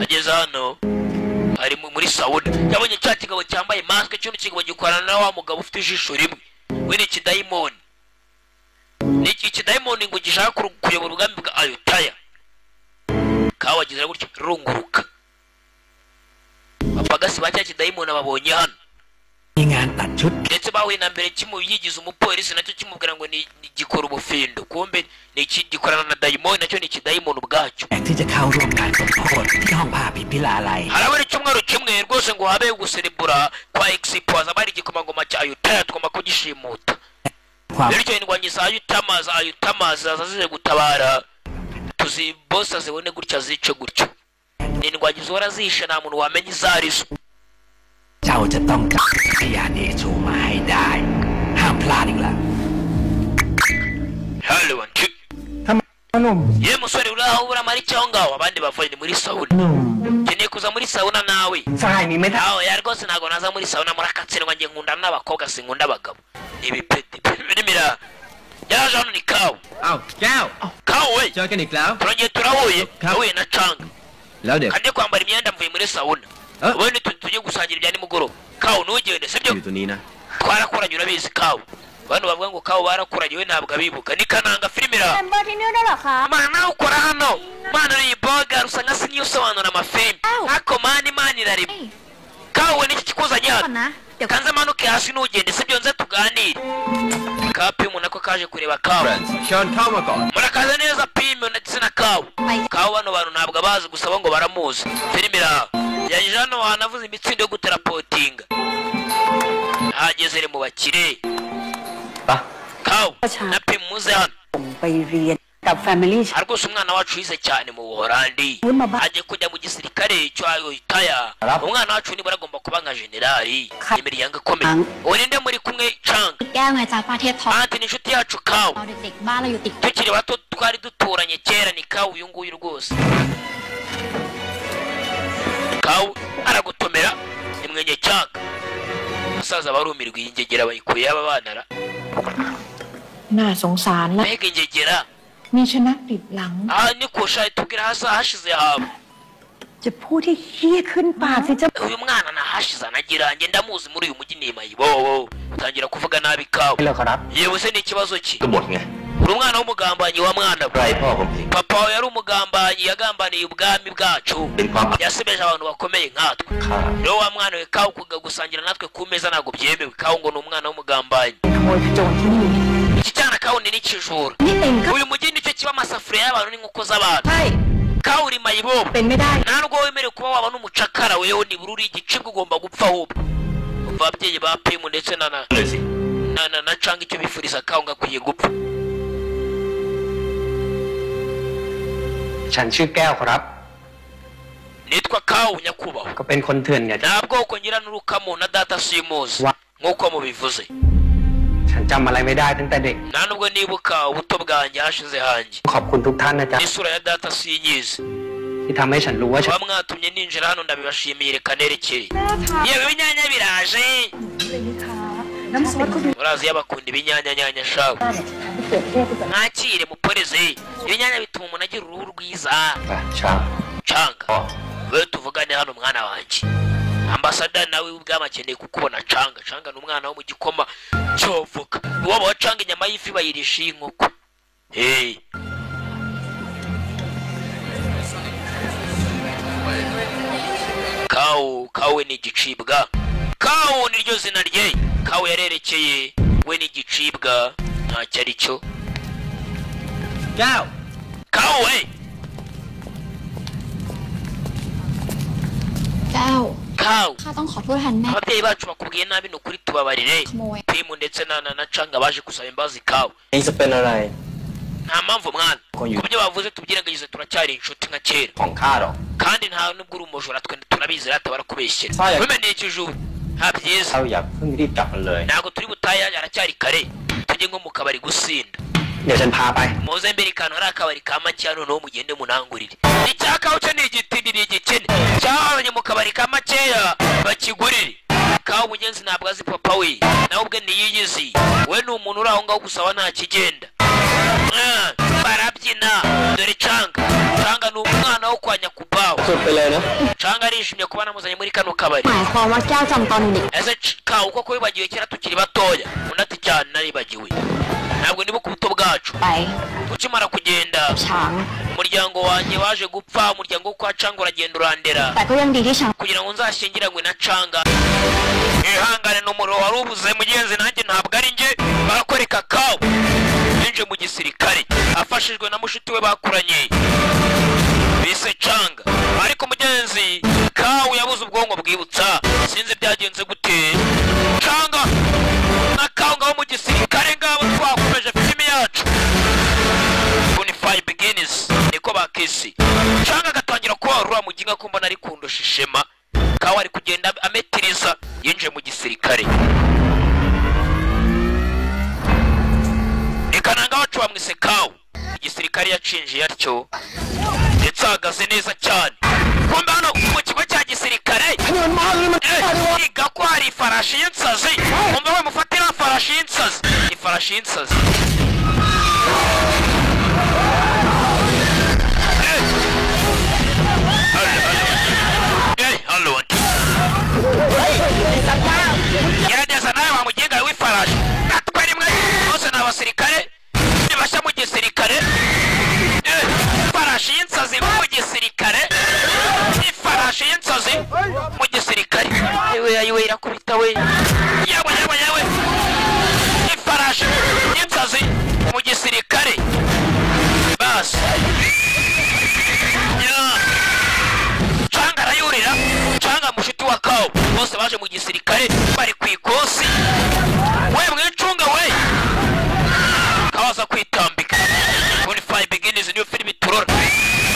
ageze hano ari muri sauna yabonye cya kigabo cyambaye maske cy'undi kigabo gikorana na wa mugabo ufite ijisho rimwe we ni ikidayimoni ni ikidayimoni ngo gishaka kuyobora urugambi bwa Ayutaya kawu agize gutyo runguruka bapagasi ba cya kidayimoni babonye hano มีงานตัดชุด ndetse bahuye na mbere yigize umupolisi nacyo kimubwira ngo ni gikora ubufindo kumbe ni gikorana na dayimoni nacyo ni ikidayimoni ubwacyo แขกที่จะเข้าร่วมงานสมโภชที่ห้องผ้าพิพิลาลัย harabura icyumweru kimwe rwose ngo habeho guserebura kwa Expo hazaba hari igikomangoma cya Ayutaya tugomba kugishimuta bityo indwanyi za Ayutamaza zazize gutabara tuzi boss zibone gutya zice gutyo ni indwanyi zora zishe nta muntu wamenya izarizo เจ้าจะต้องจับพยานเอชูมาให้ได้ห้ามพลาดอีกละ Hello anti ทำไมหนุ่ม ye musore uraho uramara icyo ngaho abandi bavuye muri sauna หนุ่ม keneye kuza muri sauna nawe ทรายมีไม่ทัน aho ya rwose ntago naza muri sauna murakatsindwa ngiye nkundana n'abakobwa sinkunda abagabo ibipeti birimira yaje hano ni kawu อ้าวแก้ว kawu we เจอกันอีกแล้ว turongeye turahuye nahuye na canga แล้วเด็ก kandi kwambara imyenda mvuye muri sauna ubundi tujye gusangira ibya nimugoroba kawu ntugende sibyo อยู่ตัวนี้นะ twarakoranye urabizi kawu abantu bavuga ngo kawu barakoranye we ntabwo abibuka ni kananga filimira เมมเบอร์ที่นี่ด้วยเหรอคะ mana nawe ukora hano mana uri boga usa nka siniyo usobanura amafilime ariko mani irarimo kawu niki kikuzanye ก่อ hano นนะเดี๋ยว kanze manuke hasi ntugende sibyo nze tuganire ka Pimu nako kaje kureba kawu เชิญเข้ามาก่อน murakaza neza Pimu ndetse na kawu kawu bano bantu ntabwo abazi gusa bo ngo baramuzi filimira yaje hano hanavuze imitsindo yo guterapotinga ahageze re mu bakire ปะ kawu na Pimu muze hano ไปเรียนกับ Family rwose umwana wacu yize cyane mu Buholandi agiye kujya mu gisirikare cyo Ayutaya umwana wacu nibura agomba kuba nka generali imiryango ikomeye uwo ninde muri kumwe canga แก้วไงจ้าป้าเทพทอง anti ni inshuti yacu kawu เราเด็กๆบ้านเราอยู่ติด tukiri bato twari duturanye kera ni kawu uyu nguyu rwose kawu aragutomera imwenye canga umusaza barumirwa iyi ngegera bayikuye aba banara น่าสงสารละ mbega ingegera มีชนะติดหลัง aha ni kusha tubwira hasi hashize haba จะพูดให้เฮี้ยขึ้นปากสิจะ uyu mwana nahashize anagira njye ndamuzi muri uyu mujyi ni mayibobo utangira kuvuga nabi kawu ไม่เลิกขอรับ yewe se ni ikibazo ki กบฏไง uri umwana w'umugambanyi wa mwana ไรพ่อผมเอง papa wawe yari umugambanyi yagambaniye ubwami bwacu เป็นความ yasebeje abantu bakomeye nkatwe ข้า rero wa mwana we kawu gusangira natwe ku meza ntabwo byemewe kawu ngo ni umwana w'umugambanyi ขโมยขโจรที่นี่ iki cyana kawu ni n'ikijura นี่เองก็ uyu mujyi nicyo kiba amasafuriya y'abantu n'inkoko z'abantu ใช่ kawu uri mayibobo เป็นไม่ได้ nta nubwo wemerewe kuba waba n'umucakara wewe nibura uri igicibwa ugomba gupfa ahubwo umva ababyeyi ba Pimu ndetse na เลยสิ na canga icyo bifuriza kawu ngo akwiye gupfa ฉันชื่อแก้วครับ nitwa kawu nyakubahwa ก็เป็นคนเถื่อนไง nta bwoko ngira n'urukamo na data simuzi nk'uko mubivuze ฉันจำอะไรไม่ได้ตั้งแต่เด็ก nta nubwo nibuka ubuto bwanjye hashize hanjye ขอบคุณทุกท่านนะจ๊ะ n'isura ya data sinyizi ที่ทำให้ฉันรู้ว่าฉัน kuba mwatumye ninjira hano ndabibashimiye reka nerekeye yewe ibinyanya biraje น้ำซอสก็ดู murazi y'abakunda ibinyanya shawe mwakire muporeze ibinyanya bituma umuntu agira uruhu rwiza อ่ะช้า canga อ๋อ we tuvugane hano mwana wanjye ambasaderi nawe ubwami akeneye kukubona canga ni umwana wo mu gikoma cyovuga iwabo wa canga inyama y'ifi bayirisha iy'inkoko hey kawu we ni igicibwa kawu niryo zina rye kawu yarerekeye we ni igicibwa ntacyo ari cyo แก้ว kawu we แก้ว kawu ข้าต้องขอโทษแทนแม่ ababyeyi bacu bakubwiye nabi ni ukuri tubabarire ขโมย Pimu ndetse na canga baje gusaba imbabazi kawu นี่จะเป็นอะไร nta mpamvu mwana kubyo bavuze tubyirengagize turacyari inshuti nka kera kandi nta nubwo uri umujura twe turabizi rata barakubeshyera wimeneye ikijubu nta byiza ntabwo turi butaye aracyari kare tujye nko mu kabari gusinda muze mbere kantu hari akabari ka makeya noneho mugende munangurire icyakaho cyo ni igitindi ni igikene cyabanye mu kabari ka makeya bakigurire kaho umugenzi ntabwo azi papa we nawe ubwe niyiyizi we ni umuntu uri aho ngaho gusaba nta kigenda barabyina dore canga ni umwana wo kwa nyakubaho canga arishimye kuba namuzanye muri kano kabari ese kaho uko wibagiwe kera tukiri batoya undi ati cyane naribagiwe ntabwo nibuka ubuto bwacu ukimara kugenda umuryango wanjye waje gupfa umuryango wo kwa canga uragenda urandera kugira ngo nzashyingiranywe na canga ihangane n'umuriro wari ubuze mugenzi nanjye ntabwo ari njye barakwereka kawo yinje mu gisirikare afashijwe na mushuti we bakuranye bise canga ariko mugenzi kawo yabuze ubwonko bwibutsa sinzi byagenze gute canga na kawo ngaho mu gisirikare ngabo twakomeje filimi yacu Bonify Begins niko bakisi canga agatangira kubarura mu ginga ko mbona ari kundusha ishema kawo ari kugenda ametiriza yinje mu gisirikare ikananga wacu bamwise kawo igisirikare yacinjiye atyo ndetse ahagaze neza cyane kumbe hano mu kigo cya gisirikare iga ko hari ifarashi y'insazi kumbe we mufatira farashi y'insazi ifarashi y'insazi halo gerageza nawe wamugenga w'ifarashi natwe rimwe bose ni abasirikare nibashya mu gisirikare ifarashi y'insazi mu gisirikare ifarashi y'insazi mu gisirikare yewe irakubita we yewe ifarashi y'insazi mu gisirikare basi canga arayurira canga mushuti wa kawo bose baje mu gisirikare bari ku ikosi we mwicunga we kawaza kwitambika Bonify Begins niyo filimi turora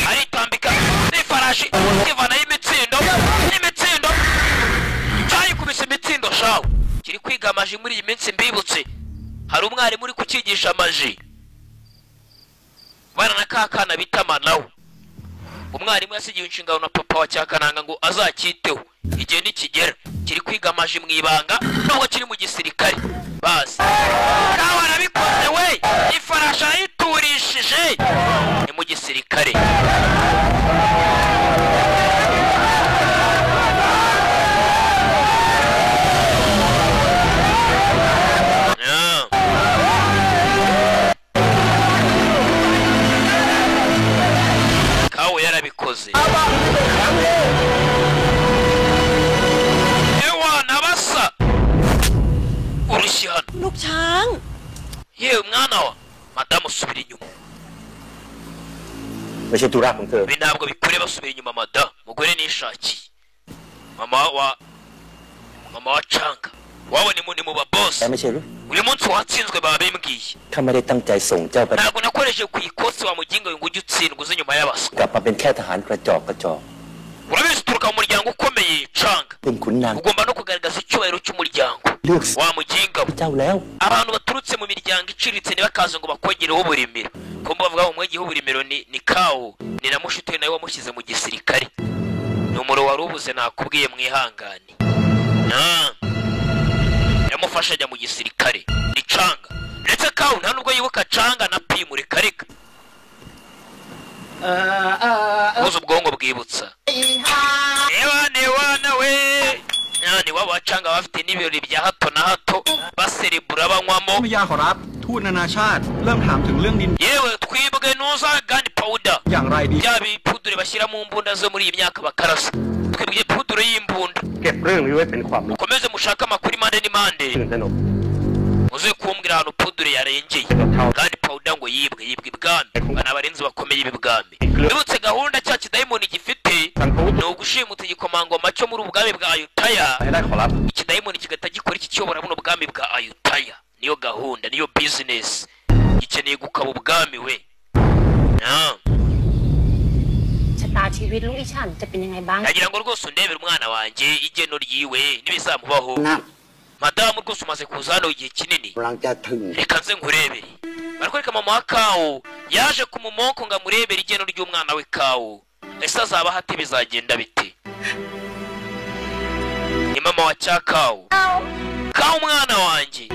aritambika n'ifarashi ivanaho imitsindo cyayikubise imitsindo shawo kiri kwiga amaji muri iyi minsi mbibutse hari umwarimu uri kukigisha amaji bana na kakana bita Manawe umwarimu yasigiye inshingano na papa wa Cyakananga ngo azacyiteho igihe nikigera kiri kwiga amaji mu ibanga nubwo kiri mu gisirikare basi kawo arabikoze we ifarashi ayiturishije ni mu gisirikare kawo yarabikoze nabasa urushyi hano ลูกช้าง yewe mwana wa madamu subira inyuma ไม่ใช่ธุระของเธอ ibi ntabwo bikureba subira inyuma madamu mugore nishakiye mama wa canga wawe ni mu ba boss แต่ไม่ใช่หรือ uyu munsi watsinzwe babimbwiye ข้าไม่ได้ตั้งใจส่งเจ้าไป ntabwo nakoresheje ku ikosi wa mugingo ngo ujye utsindwa uze nyuma y'abaswa กลับมาเป็นแค่ทหารกระจอก urabizi uturuka mu muryango ukomeye canga เป็นขุนนาง ugomba no kugaragaza icyubahiro cy'umuryango เลือก wa mugingo เจ้าแล้ว abantu baturutse mu miryango iciriritse ntibakaze ngo bakogereho uburimiro kumva bavuga ngo umwegiho uburimiro ni kawo ni na mushuti nawe wamushyize mu gisirikare ni umuro wari ubuze nakubwiye mwihangane yamufasha ajya mu gisirikare ni canga ndetse kawo nta nubwo yibuka canga na pimu rekareka buze ubwonko bwibutsa ewana we ni waba wacanga bafite n'ibirori bya hato na hato baserebura banywamo พยาขอรับทูตนานาชาติเริ่มถามถึงเรื่องดิน yewe twibwe nuza gani powder อย่างไรดี bya bipudure bashyira mu mbunda zo muri iyi myaka bakarasa twibwe pudure y'imbunda เก็บเรื่องนี้ไว้เป็นความลับ mukomeze mushake amakuru impande n'impande สนุก uze kumbwira ahantu pudure yarengeye kandi powder ngo yibwe ibwami bana abarinzi bakomeye ibwami bibutse gahunda cya kidayimoni gifite ni ugushimuta igikomangoma cyo muri ubwami bwa Ayutaya ให้ได้ขอรับ ikidayimoni kigahita gikora iki kiyobora buno bwami bwa Ayutaya niyo gahunda niyo business ukeneye gukaba ubwami we ชะตาชีวิตลูกอีฉันจะเป็นยังไงบ้าง nagira ngo rwose undebere umwana wanjye igeno ryiwe n'ibizamubaho madamu rwose umaze kuza hano igihe kinini reka nze nkurebere barakwereka mama wa Kawo yaje kumumonko ngo amurebere igeno ry'umwana we Kawo ese azaba hati bizagenda bite ni mama wa Kawo Kawo umwana wanjye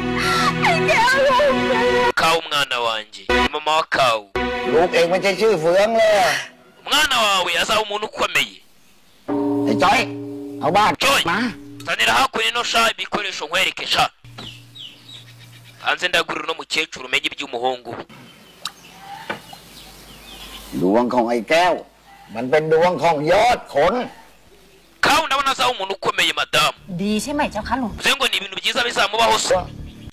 Kawo umwana wanjye ni mama wa Kawo ลูกเองไม่ใช่ชื่อเฟืองเลย umwana wawe azaba umuntu ukomeye ไอ้จ้อยเอาบ้าน Joy มา tanira hakuno no sha ibikoresho nkwereke sha hanze ndagurira no mukecuru umenye iby'umuhungu ดวงของไอ้แก้วมันเป็นดวงของยอดขน Kawo ndabona azaba umuntu ukomeye madamu ดีใช่ไหมเจ้าคะหลวง ngo ni ibintu byiza bizamubaho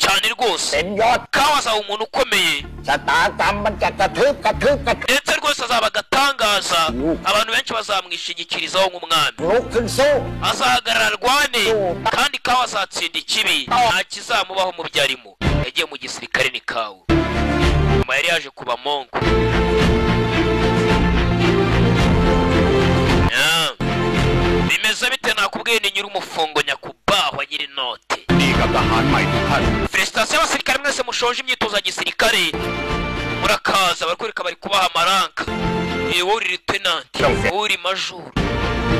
cyane rwose เป็นยอด Kawo azaba umuntu ukomeye ชะตากรรมมันจะกระทึบ ndetse rwose azaba agatangaza abantu benshi bazamwishingikirizaho nk'umwami ลุกขึ้นสู้ azahagarara arwane kandi Kawo azatsinda ikibi nta kizamubaho mu byarimo yagiye mu gisirikare ni Kawo nyuma yari yaje kuba monko bimeze bite nakubwiye ni nyiri umufungo nyakubahwa nyiri note นี่กับทหารใหม่ทุกท่าน Felicitation y'abasirikare mwese mushoje imyitozo ya gisirikare murakaza barakwereka bari kubaha amaranka uri lieutenant uri major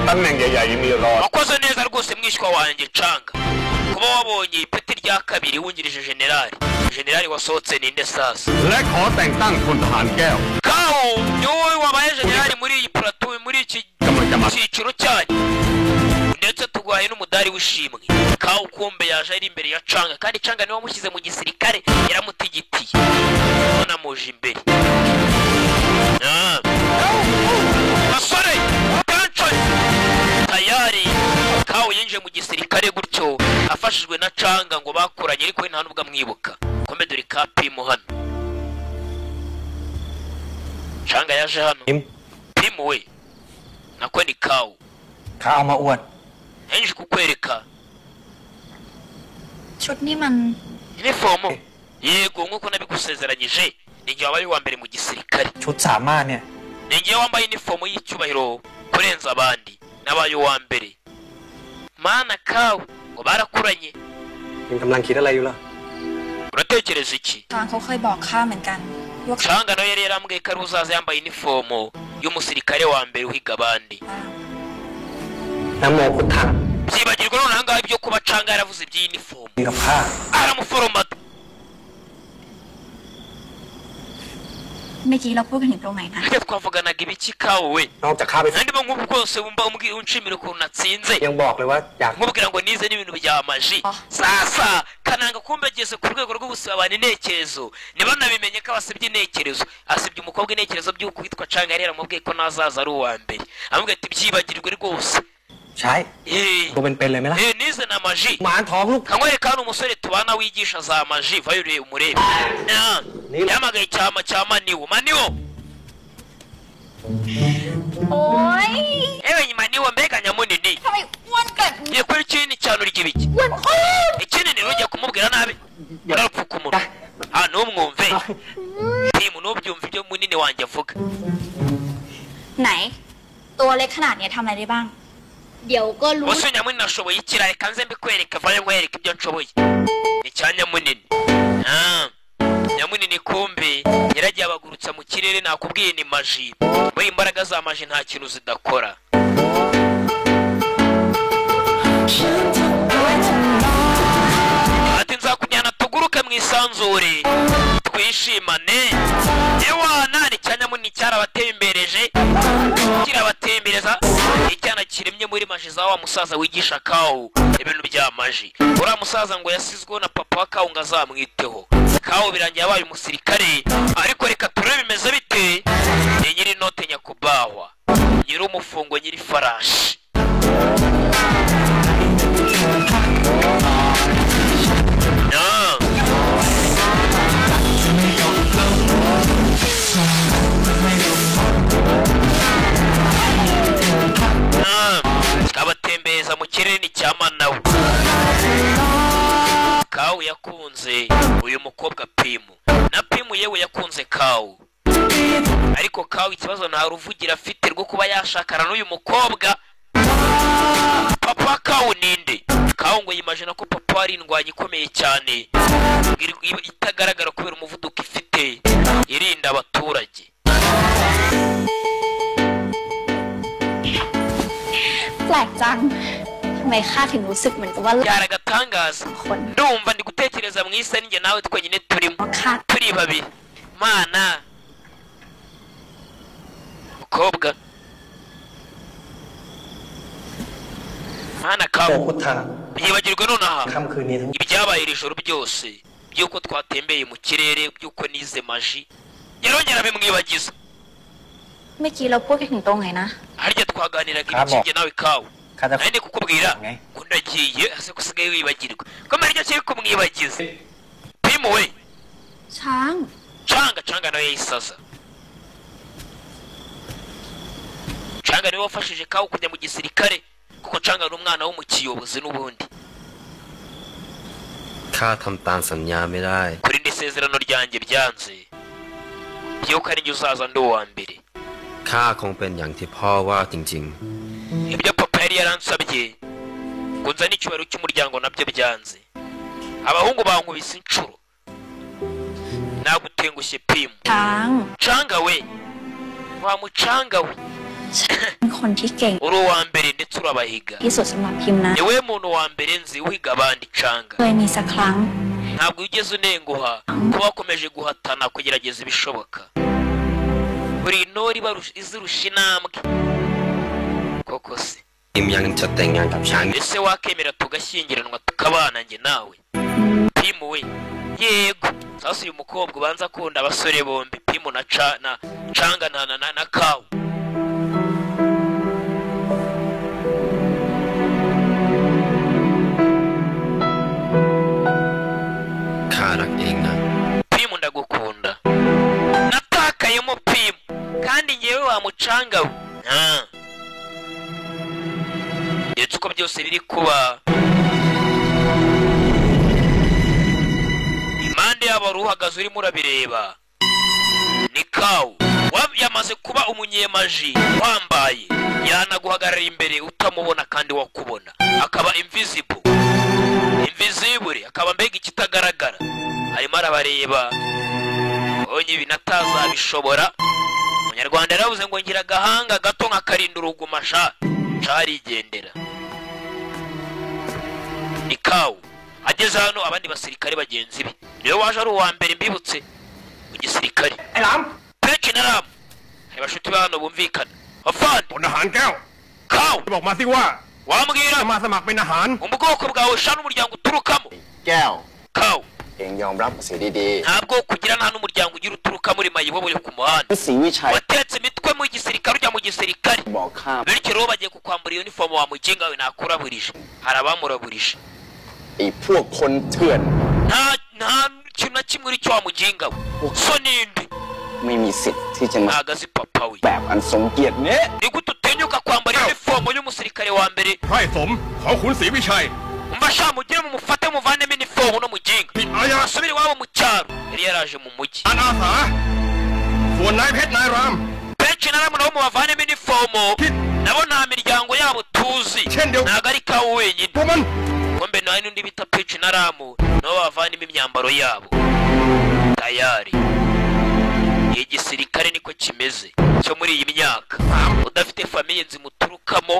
ตำแหน่งใหญ่ๆมีรอ wakoze neza rwose mwishywa wanjye canga kuba wabonye ipeti rya kabiri wungirije generali wasohotse ninde sasa และขอแต่งตั้งพลทหารแก้ว Kawo ni wowe wabaye generali muri iyi platoon muri iki cyiciro cyanyu ndetse tugwaye n'umudari w'ishimwe Kawo kumbe yaje ari imbere ya canga kandi canga niwe wamushyize mu gisirikare yaramutigitiye none amuje imbere basore kanco tayari Kawo yinjiye mu gisirikare gutyo afashijwe na canga ngo bakuranye ariko nta nubwo amwibuka kombe dore kapimu hano canga yaje hano pimu we nako ni Kawo ข้าเอามาอวด yaje kukwereka ชุดนี่มัน inifomo yego nk'uko nabigusezeranyije ninjye wabaye uwa mbere mu gisirikare ชุดสามารถเนี่ย ninjye wambaye inifomo y'icyubahiro kurenza abandi nabaye uwa mbere mana Kawo ngo barakuranye ยังกำลังคิดอะไรอยู่ล่ะ uratekereza iki ตอนเขาเคยบอกข้าเหมือนกันว่า canga nawe yari yarambwiye ko ari uzaza yambaye inifomo y'umusirikare wa mbere uhiga abandi น้ำโมพุทธัง byibagirwa none ahangaha ibyo kuba canga yaravuze iby'iyi inifomo ดีกับข้า aramuforomata เมื่อกี้เราพูดกันถึงตรงไหนนะ icyo twavuganaga ibiki Kawo we นอกจากข้าไป ndimo nk'ubu bwose wumva unshimira ukuntu natsinze ยังบอกเลยว่าอยาก nkubwira ngo nize n'ibintu bya maji sasa kananga kumbe ageze ku rwego rwo gusabana intekerezo niba nabimenye ko abasibye intekerezo asibye umukobwa intekerezo by'uko witwa canga yari yaramubwiye ko nazaza ari uwa mbere amubwiye ati byibagirwe rwose ใช้ตัวเป็นเลยไหมล่ะ nize na maji หมาท้องลูก kamwereka hano umusore tubana wigisha za maji vayo urebe umurebe yamagaye icyama cya maniwo โอ๊ย ewe maniwo mbega nyamunini ทำไมอ้วนเกิน ngiye kuri kinini cyane urya ibiki อ้วนโอ๊ย ikinini ntujya kumubwira nabi urapfuka umunwa ntumwumve timu ntubyumve ibyo munini wanjye avuga ไหน ตัวเล็กขนาดเนี้ยทำอะไรได้บ้าง เดี๋ยวก็รู้ ubuse nyamunini ashoboye ikira reka nze mbikwereke vayo nkwereke ibyo nshoboye ni cya nyamunini nyamunini kumbe yaragiye abagurutsa mu kirere nakubwiye ni maji muri imbaraga za maji nta kintu zidakora ati nzakujyana tuguruke mu isanzure twishimane ewana ni cya nyamunini cyarabatembereje kirabatembereza icyana kiremye muri maji za wa musaza wigisha Kawo ibintu bya maji uriya musaza ngo yasizweho na papa wa Kawo ngo azamwiteho Kawo birangiye yabaye umusirikare ariko reka turebe bimeze bite ni nyiri note nyakubahwa nyiri umufungo nyiri farashi kabatembereza mu kirere ni cya manawe Kawo kawu yakunze uyu mukobwa pimu na pimu yewe yakunze kawu ariko kawu ikibazo nta ruvugira afite rwo kuba yashakana n'uyu mukobwa. Papa kawu ninde? Kawu ngo yimagina ko papa ari indwanyi ikomeye cyane itagaragara kubera umuvuduko ifite irinda abaturage. Byaragatangaza ndumva ndi gutekereza mu isi ninjye nawe twenyine turimo turi babiri mana mukobwa mana kawu yibagirwe nonaha ibyabaye iri joro byose byuko twatembeye mu kirere byuko nize maji yarongera bimwibagiza. เมื่อกี้เราพูดกันถึงตรงไหนนะ harya twaganiraga ibikige nawe kawu nandi kukubwira ko ndagiye hase kusigaye wibagirwa ko maryo cyo kumwibagiza pimu we Changa nawe yisaza. Changa niwe wafashije kawu kujya mu gisirikare kuko Changa ni umwana wo mu kiyobozi n'ubundi. ข้าทำตามสัญญาไม่ได้ kuri n'isezerano ryanjye byanze byuko ari njye uzaza ndi uwa mbere. ข้าคงเป็นอย่างที่พ่อว่าจริง ibyo papa yari yaransabye ngo nzane icyubahiro cy'umuryango nabyo byanze. Abahungu bankubise inshuro nagutengushye pimu. Changa we wa mucanga we คนที่เก่ง uri uwa mbere ndetse urabahiga ที่สุดสำหรับพิมพ์นะ niwe muntu wa mbere nzi uhiga abandi Changa เคยมีสักครั้ง ntabwo ugeze unenguha kuba wakomeje guhatana kugerageza ibishoboka. buri nori izirusha intambwe koko se ๆ ยังจะแต่งงานกับฉัน ese wakemera tugashyingiranwa tukabana njye nawe pimu we yego. sasa uyu mukobwa ubanza akunda abasore bombi pimu na Changa na kawu. ข้ารักเองนะ pimu ndagukunda natakayemo pimu kandi ngewe wa mucanga we ndetse uko byose biri kuba impande yabo wari uhagaze urimo urabireba ni kawu yamaze kuba umunyemaji wambaye yanaguhagarara imbere utamubona kandi wakubona akaba invisible akaba mbega ikitagaragara arimo arabareba onye ibi natazabishobora. Umunyarwanda yaravuze ngo ngira agahanga gato nkakarinda urugumasha carigendera. ni kawu ageze hano abandi basirikare bagenzi be niwe waje ari uwa mbere mbibutse mu gisirikare. Peki na Ram hari bashuti bano bumvikana afande พลทหารแก้ว kawu บอกมาสิว่า wambwira จะมาสมัครเป็นทหาร ubwoko bwawe shana umuryango uturukamo แก้ว kawu เองยอมรับเสียดี ntabwo kugira nta n'umuryango ugira uturuka muri mayibobo yo ku muhanda ๆศรีวิชัย watetse imitwe mu gisirikare ujya mu gisirikare บอกข้า bityo rero bagiye kukwambura uniform wa muginga we nakuraburije hari abamuraburije ไอ้พวกคนเถื่อน nta kintu na kimwe uri cyo wa muginga we so ninde ไม่มีสิทธิ์ที่จะมา ntagazi papa we แบบอันสมเกียรตินี้ ni gute utinyuka kwambara uniform y'umusirikare wa mbere ไพร่สมของขุนศรีวิชัย umva sha mugire mumufate muvanemo uniform no muginga asubire iwabo mu cyaro yari yaraje mu mujyi อาสาส่วนนายเพชรนายราม benshi na ramwe nabo mubavanemo uniform nabo nta miryango yabo tuzi ntabwo ari kawo wenyine ngombe nawe n'undi bita Pechi na Ramu nabo bavanemo imyambaro yabo tayari. igisirikare niko kimeze cyo muri iyi myaka udafite famiye nzimuturukamo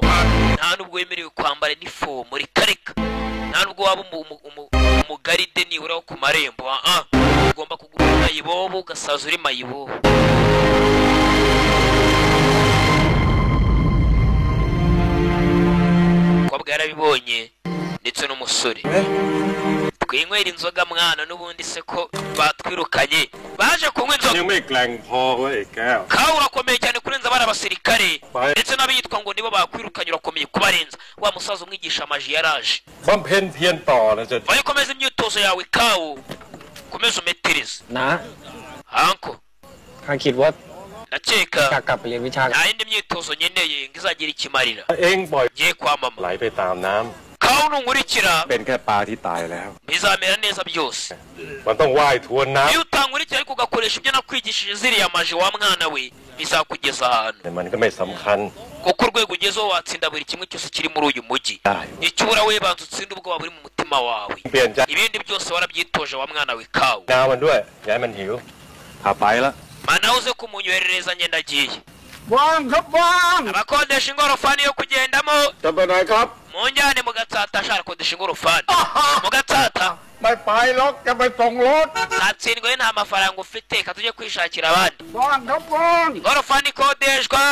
nta nubwo wemerewe kwambara inifomo rikareka nta nubwo waba umugaride nibura wo ku marembo ugomba kugura mayibobo ugasaza uri mayibobo. umukobwa yarabibonye ndetse n'umusore twinywera inzoga mwana n'ubundi se ko batwirukanye baje kunywa inzoga ยังไม่แกร่งพอเว้ยแก้ว kawe urakomeye cyane kurenza abari abasirikare ndetse n'abitwa ngo nibo bakwirukanye urakomeye kubarenza wa musaza umwigisha amaji yaraje บำเพ็ญเพียรต่อนะจะ vayo komeza imyitozo yawe kawe komeza umetereze นะ anko ข้าคิดว่า ndakeka กลับไปเรียนวิชา nta yindi myitozo nkeneye ngo izagira ikimarira เองปล่อย ngiye kwa mama ไหลไปตามน้ kawu nunkurikira เป็นแค่ปลาที่ตายแล้ว bizamera neza byose มันต้องว่ายทวนน้ำ iyo utankurikira ariko ugakoresha ibyo nakwigishije ziriya maji wa mwana we bizakugeza ahantu แต่มันก็ไม่สำคัญ kuko urwego ugezeho watsinda buri kimwe cyose kiri muri uyu mujyi icyo ubura we banza utsinde ubwoba buri mu mutima wawe ibindi byose warabyitoje wa mwana we kawu น้ำมันด้วยอย่าให้มันหิวพาไปละ mana uze kumunyoherereza ngenda agiye ว่างครับว่าง abakodesha ingorofani yo kugendamo จะไปไหนครับ munjyane mu gatsata ashaka kodesha ingorofani mu gatsata ไม่ไปหรอกจะไปส่งรถ natsindwe nta mafaranga ufite ka tujye kwishakira abandi ว่างครับว่าง ingorofani ikodeshwa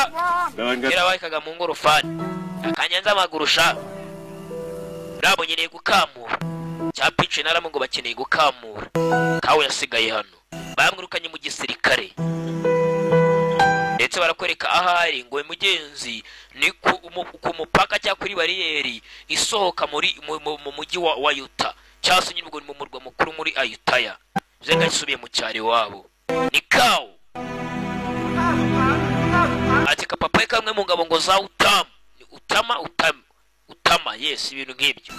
เดินกัน irabayikaga mu ngorofani akanyanza amaguru sha rabo nyeneye gukamura cya pici naramu ngo bakeneye gukamura kawe yasigaye hano bamwirukanye mu gisirikare ndetse barakwereka ahari ngo mugenzi ni ku mupaka cyangwa kuri bariyeri isohoka mu mujyi wa Yuta cyangwa se nyine ubwo ni mu murwa mukuru muri Ayutaya zenga isubiye mu cyari wabo ni kawu ati kapapa kamwe mu ngabo ngo za utama yes ibintu nk'ibyo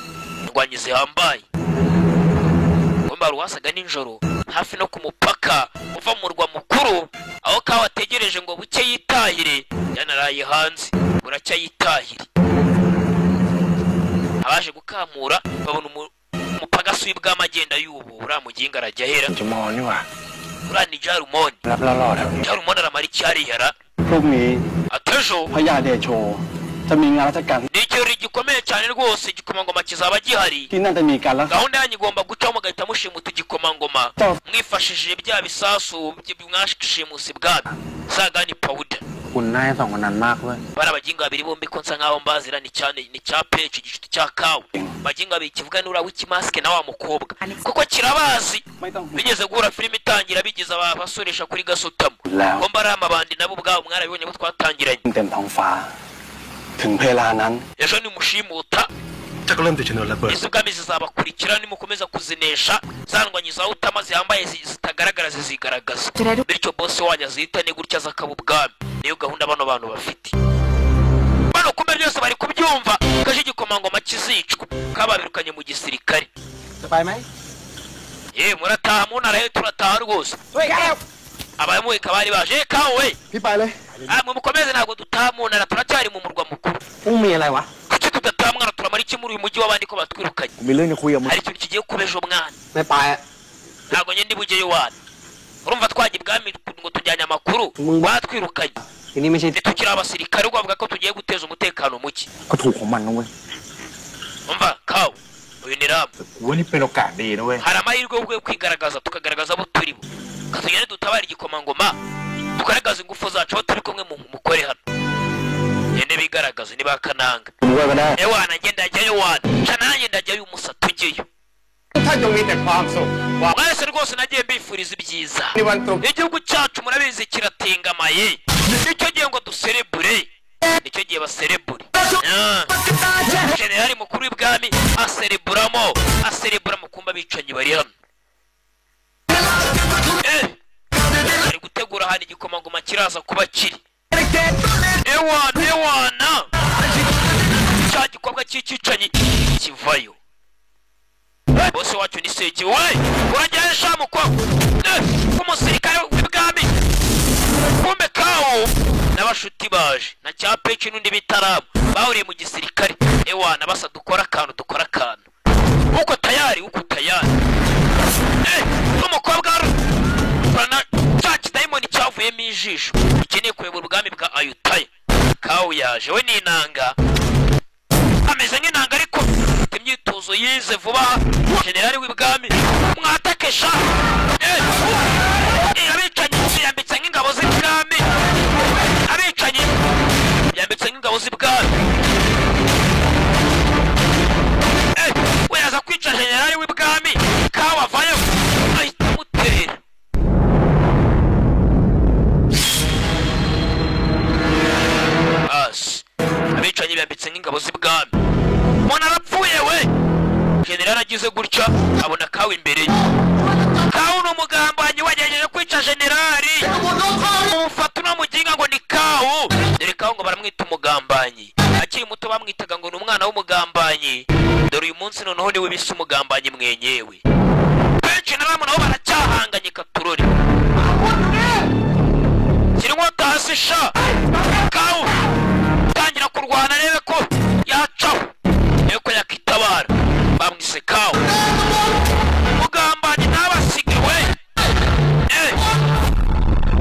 ndwanyi zihambaye ngomba ruwasaga ninjoro hafi no ku mupaka uva mu murwa mukuru aho kawa ategereje ngo buke yitahire yanaraye hanze buracya yitahire abaje gukamura babona umupagasi w'ibwamagenda y'ubu uramuginga arajya hera จะมองนี่ว่า urani Jarumoni รับแล้วรอดครับ Jarumoni aramara icyari yara พรุ่งนี้ atejo พญาเดโชจะมีงานราชการ ni ikirori gikomeye cyane rwose igikomangoma kizaba gihari ที่นั่นจะมีการรักษา gahunda yanyu igomba gucaho mugahita mushimuta igikomangoma mwifashishije bya bisasu mwashimusi bwabyo sagani powder คุณนายสองคนนั้นมากเว้ย bari abaginga babiri bombi ko nsa nkaho mbazirani cyane ni cya peci igicuti cya kawe abaginga babiri kivuga n'ura w'ikimasike na wa mukobwa kuko kirabazi bigeze guhura filime itangira bigeze abasoresha kuri gasutamo ko mbari amabandi nabo ubwabo mwarabibonye ko twatangiranye เต็มท้องฟ้าถึงเวลานั้น ejo nimushimuta จะก็เริ่มติดชนวนระเบิด izi bwami zizabakurikira nimukomeza kuzinesha zandwanyi za utama zihambaye zitagaragara zizigaragaza bityo bose wanyu azihitane gutya zakaba ubwami niyo gahunda bano bantu bafite bano kumbe byose bari kubyumva kaje igikomangoma kizicwa kababirukanye mu gisirikare จะไปไหม murataha mu ntara turataha rwose abamuheka bari baje kawe พี่ไปเลย mwe mukomeze ntabwo dutaha mu ntara turacyari mu murwa mukuru พรุ่งมีอะไรวะ kuki tudataha mwana turamara iki muri uyu mujyi w'abandi ko batwirukanye มีเรื่องจะคุยกับมึง hari ikintu kigiye kubejo mwana ไม่ไปอ่ะ ntabwo njye ndi bugeyo wana urumva twajya ibwami ngo tujyanye amakuru batwirukanye ทีนี้ไม่ใช่ nitukiri abasirikare ubwo bavuga ko tugiye guteza umutekano muke ก็ถูกของมันนะเว้ย umva kawe uyu ni ramu วันนี้เป็นโอกาสดีนะเว้ย hari amahirwe yo kwigaragaza tukagaragaza abo turi bo katugende dutabara igikomangoma tugaragaza ingufu zacu aho turi kumwe mukore hano ngende bigaragaza niba kananga มึงว่าก็ได้ ewana ngenda ajyayo wana ca nanjye ndajyayo umusa tujyeyo ท่านจงมีแต่ความสุข mwese rwose nagiye mbifuriza ibyiza ในวันตรุษ igihugu cyacu murabizi kiratengamaye nicyo gihe ngo duserebure nicyo gihe baserebure generali mukuru w'ibwami asereburamo kumba abicanyi bari hano bari gutegura ahantu igikomangoma kiraza kuba kiri ewana cya gikorwa cy'ikicanyi kivayo bose wacu ni seki we urajyayo shamu kwa umusirikare w'ibwami kumbe kawo n'abashuti baje na cya peci n'undi bitaramu bahuriye mu gisirikare ewana basa dukora akantu uko tayari n'umukobwa cya kidayimoni cyavuyemo ijisho ikeneye kuyobora ubwami bwa Ayutaya kawo yaje we ni inanga ameze nk'inanga ariko imyitozo yize vuba generali w'ibwami mwatakesha abicanyi yambitse nk'ingabo z'ibwami we yaza kwica generali w'ibwami kawa avayo ahita amutera abicanyi bambitse nk'ingabo z'ibwami umuntu arapfuye we generali agize gutya abona kawe imbere ye kawe ni umugambanyi wagerageje kwica generali umufata unamuginga ngo ni kawu dore kawu ngo baramwita umugambanyi akiri muto bamwitaga ngo ni umwana w'umugambanyi dore uyu munsi noneho niwe bise umugambanyi mwenyewe benshi na bamwe nabo baracyahanganye katurore kiri inkota hasi sha kawu tangira kurwana rebe ko yacaho yuko yakitabara bamwise kawu umugambanyi ntabasige we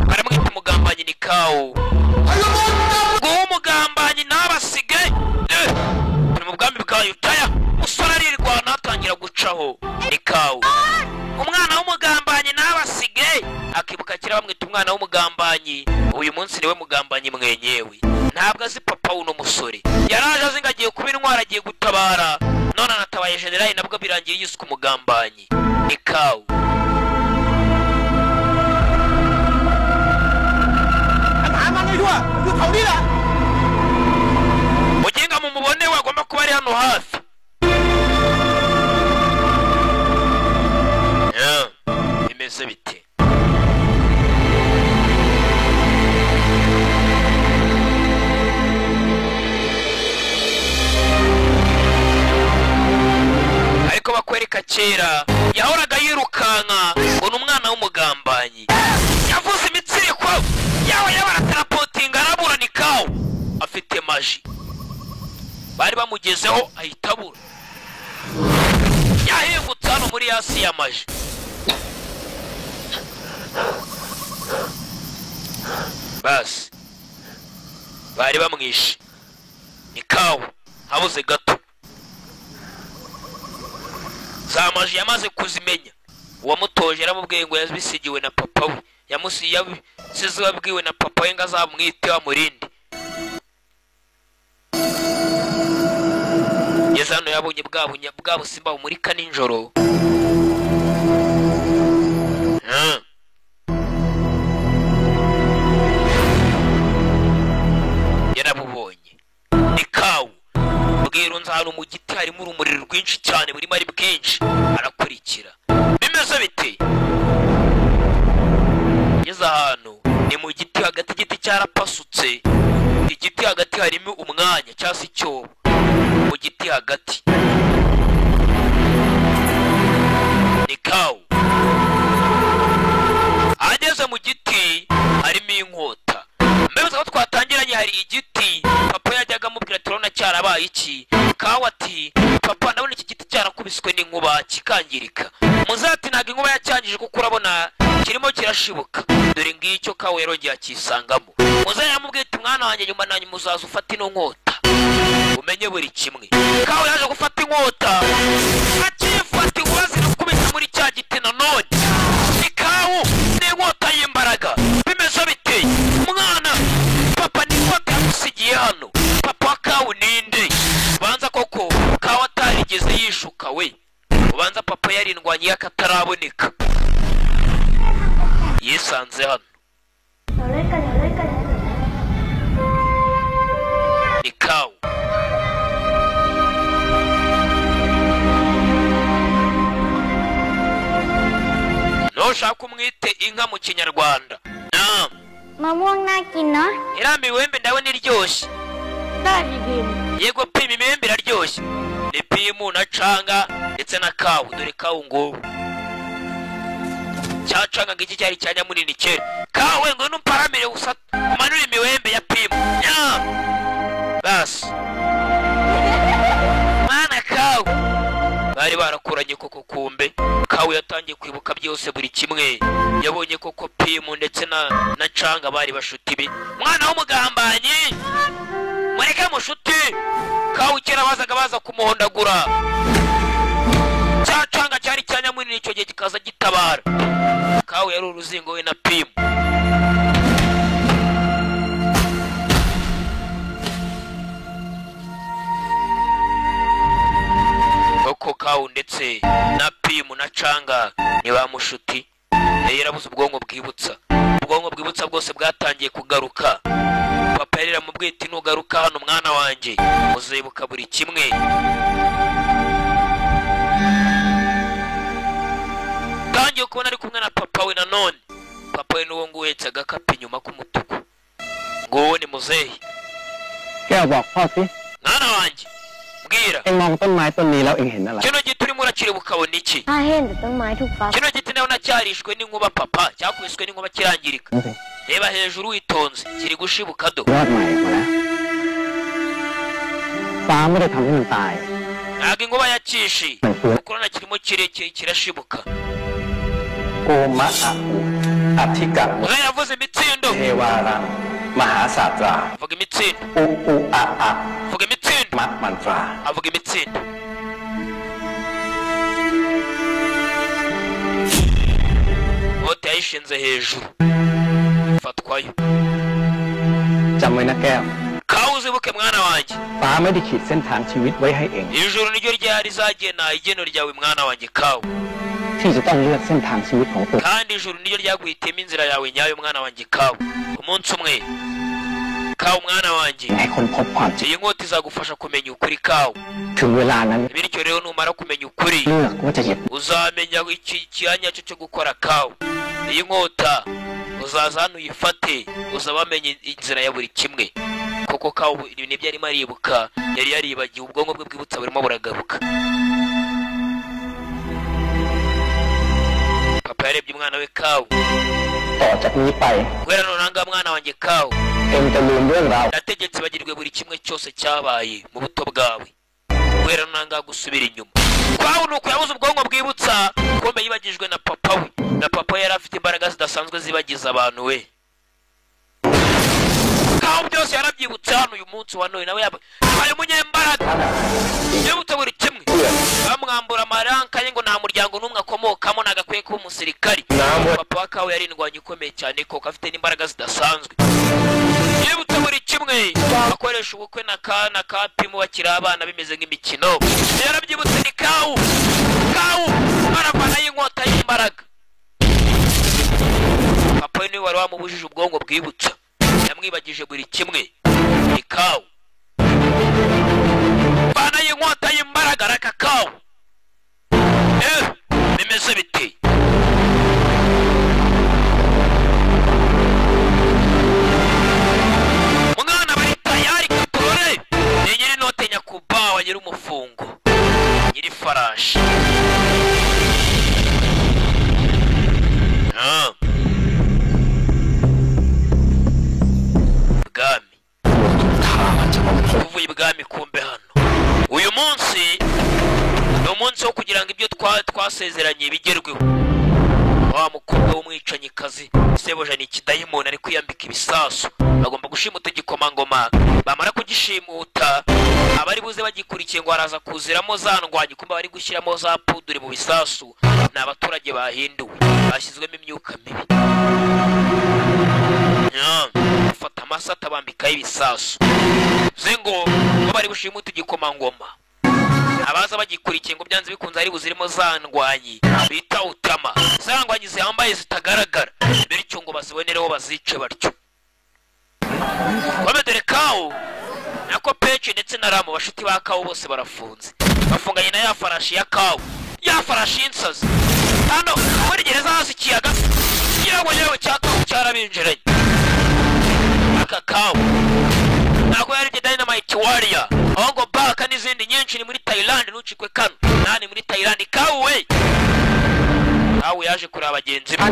baramwita umugambanyi ni kawu nguwo umugambanyi ntabasige ni mu bwami bwa Yutaya musore arirwana atangira gucaho ni kawu umwana w'umugambanyi ntabasige akibuka kera bamwita umwana w'umugambanyi uyu munsi niwe mugambanyi mwenyewe ntabwo azi papa w'uno musore yaraje azi ngo agiye kuba intwari agiye gutabara none anatabaye generali nabwo birangiye yiswe umugambanyi ni kawu mugenga mu mubone wagomba kuba ari hano hafi bimeze bite ariko bakwereka kera yahoraga yirukanka ngo ni umwana w'umugambanyi yavuze imitsiriko yawe yabaratarapotinga arabura ni kawu afite maji bari bamugezeho ahita abura yahingutse hano muri hasi ya maji basi bari bamwishe ni kawu habuze gato za maji yamaze kuzimenya uwamutoje yaramubwiye ngo yabisigiwe na papa we yasize wabwiwe na papa we ngo azamwite amurinde yeza hano yabonye bwa busimba bumurika nijoro yarabubonye ni kawu bwirunze ahantu mu giti harimo urumuri rwinshi cyane burimo ari bwinshi arakurikira bimeze bite yeza ahantu ni mu giti hagati igiti cyarapasutse igiti hagati harimo umwanya cyangwa se icyobo mu giti hagati ni kawu ageze mu giti harimo inkota mbere ko twatangiranye hari igiti papa yajyaga amubwira ati urabona cyarabaye iki kawu ati papa ndabona iki giti cyarakubiswe n'inkuba kikangirika muzati ntabwo inkuba yacyangije kuko urabona kirimo kirashibuka dore ngicyo kawu yarongeye akisangamo muze yamubwira ati mwana wanjye nyuma na nyuma uzaza ufata ino nkota umenye buri kimwe kawu yaje gufata inkota akifata inkuba zirakubita muri cya giti nanone ni kawu n'inkota y'imbaraga bimeze biteye umwana papa n'inkota yamusigiye hano papa wa kawu ninde ubanza koko kawu atarigeze yishuka we ubanza papa yarindwanye y'akataraboneka yisanze hano ni kawu nushaka umwite inka mu kinyarwanda Mawuang na kin no? iriya miwembe ndabona iryoshye yego pima imibembe iraryoshye ni pimu na canga ndetse na kawu dore kawu ngubu cyacanga ngiki cyari cyanya munini kera kawe ngo numparamire gusa umanure imiwembe ya pimu basi mwana kawu bari barakuranye koko kumbe kawu yatangiye kwibuka byose buri kimwe yabonye koko pimu ndetse na canga bari bashuti be mwana w'umugambanyi mureke mushuti kawu kera bazaga baza kumuhondagura cyacanga cyari cyanya munini icyo gihe kikaza gitabara kawu yari uruzingo we na pimu koko kawu ndetse na pimu na canga ni ba mushuti yarabuze ubwonko bwibutsa bwose bwatangiye kugaruka papa yari aramubwiye ati nugaruka hano mwana wanjye uzibuka buri kimwe tangiye kubona ari kumwe na papa we nanone papa we n'uwo nguwo uhetse agakapu inyuma k'umutuku nguwo ni muzehe Kayaบอกพ่อสิ mwana wanjye mbwira เอ็งมองต้นไม้ต้นนี้แล้วเอ็งเห็นอะไร kino giti urimo urakireba ukabona iki ข้าเห็นแต่ต้นไม้ถูกฟ้า kino giti nawe nacyarishwe n'inkuba papa cyakubiswe n'inkuba kirangirika reba hejuru witonze kiri gushibuka do ยอดใหม่ออกมาแล้วฟ้าไม่ได้ทำให้มันตาย ntabwo inkuba yacishe kuko urabona kirimo kirashibuka โกมะอะอุอธิกะ uza yavuze imitsindo เทวารังมหาศาสตรา avuga imitsindo อุอุอะอะ avuga imitsindo มะมันตรา avuga imitsindo inkota yayishinze hejuru ifatwayo จำไว้นะแก้ว kawe uzibuke mwana wanjye ฟ้าไม่ได้ขีดเส้นทางชีวิตไว้ให้เอง ijuru niryo ryari rizagena igeno ryawe mwana wanjye kawe ที่จะต้องเลือกเส้นทางชีวิตของตัว kandi ijuru niryo ryaguhitiyemo inzira yawe nyayo mwana wanjye kawe umunsi umwe kawe mwana wanjye ให้คนพบความจริง iyi nkota izagufasha kumenya ukuri kawe ถึงเวลานั้น bityo rero numara kumenya ukuri เลือกว่าจะหยิบ uzamenya iki cyanya cyo gukora kawe iyi nkota uzaza hano uyifate uzabamenye inzira ya buri kimwe kuko kawe ibintu ibyo arimo aribuka yari yaribagiwe ubwonko bwe bwibutsa burimo buragaruka papa yarebye umwana we kawe ต่อจากนี้ไป guhera nonanga mwana wanjye kawe เองจะลืมเรื่องราว nategetse bagirwe buri kimwe cyose cyabaye mu buto bwawe guhera nonanga gusubira inyuma kwawe nuko yabuze ubwonko bwibutsa kombe yibagijwe na papa we na papa yari afite imbaraga zidasanzwe zibagiza abantu we kawe byose yarabyibutse hano uyu munsi wa none nawe yabaye umunyembaraga yibutse buri kimwe bamwambura amaranka ye ngo nta muryango n'umwe akomokamo nagakwiye kuba umusirikari papa wa kawe yari indwanyi ikomeye cyane koko afite n'imbaraga zidasanzwe yibutse buri kimwe akoresha ubukwe na kapimu bakiri abana bimeze nk'imikino yarabyibutse ni kawe arapana y'inkota y'imbaraga papa we niwe wari wamubujije ubwonko bwibutsa yamwibagije buri kimwe ni kawe bana y'inkota y'imbaraga raka kawe bimeze biteye mwana bari tayari katorore ni nyiri note nyakubawa nyiri umufungo nyiri farashi bwami tuvuye ibwami kumbe hano uyu munsi ni umunsi wo kugira ngo ibyo twasezeranye bigerweho wa mukobwa w'umwicanyikazi seboja ni ikidayimoni ari kwiyambika ibisasu bagomba gushimuta igikomangoma bamara kugishimuta abari buze bagikurikiye ngo haraza kuziramo za ndwanyi kumba bari gushyiramo za pudure mu bisasu ni abaturage bahinduwe bashyizwemo imyuka mibi fata amasata bambikaho ibisasu ze ngo bari bushimuta igikomangoma abaza bagikurikiye ngo byanze bikunze ari buzirimo za ndwanyi bita utama za ndwanyi zihambaye zitagaragara bityo ngo bazibonereho bazice batyo dore kawo nako peci ndetse na ramu bashuti ba kawo bose barafunze bafunganye na ya farashi ya kawo ya farashi y'insazi hano muri gereza hasi ikiyaga yewe yewe cya kawo cyarabinjiranye aka kawo ntabwo yari dynamite warrior ahubwo baka n'izindi nyinshi ni muri Thailand ntucikwe kano nani muri Thailand kawe yaje kureba bagenzi be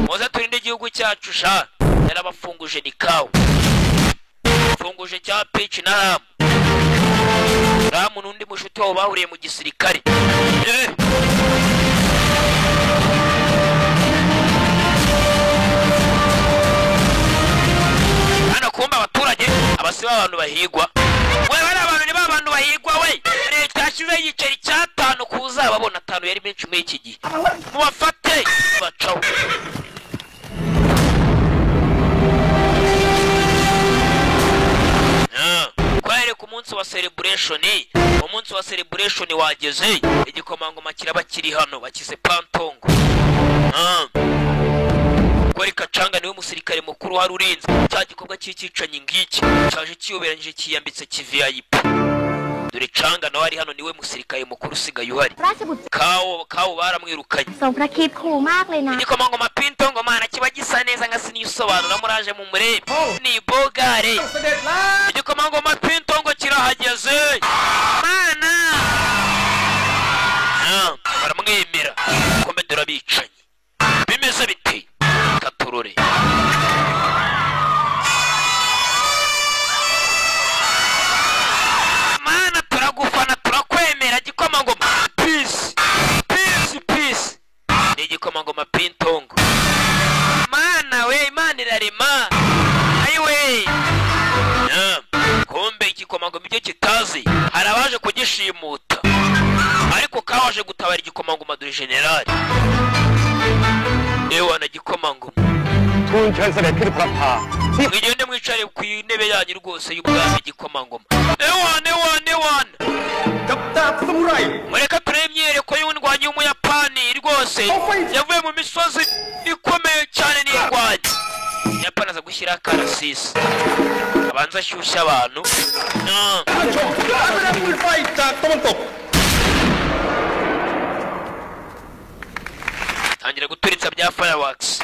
muze turinde igihugu cyacu sha yarabafunguje ni kawe funguje cya pitch na ramu n'undi mushuti wabo bahuriye mu gisirikare hano kumba abaturage abasiba abantu bahigwa we bari abantu ni abantu bahigwa we leta yashyize igiceri cy'atanu kuzababona atanu yari menshi muri iki gihe mubafate bacaho kwere ku munsi wa celebration umunsi wa celebration wageze igikomangoma kiraba kiri hano bakize pantongo kweri kacanga niwe musirikare mukuru wari urinze cya gikorwa cy'icicanye ngiki cyaje kiyoberanyije kiyambitse VIP dore canga nawe ari hano niwe musirikare mukuru usigaye uhari kawo baramwirukanye igikomangoma pintongo mana kiba gisa neza nka sinisobanura muraje mu murebe ni bogare igikomangoma pintongo kirahageze igikomangoma Pintongo. Mana we, Imana irarema. Ayiwe. Kumbe igikomangoma ibyo kitazi hari abaje kugishimuta, ariko kawaje gutabara igikomangoma dore generali. Ewa na gikomangoma mwigende mwicare ku intebe yanyu rwose y'ubwami gikomangoma. Ewana mureka turebe imyereko y'undwanyi w'umuyapani rwose yavuye mu misozi ikomeye cyane n'indwanyi. Yapana aza gushyira akarasisi abanza ashyushya abantu. tangira guturitsa bya fireworks.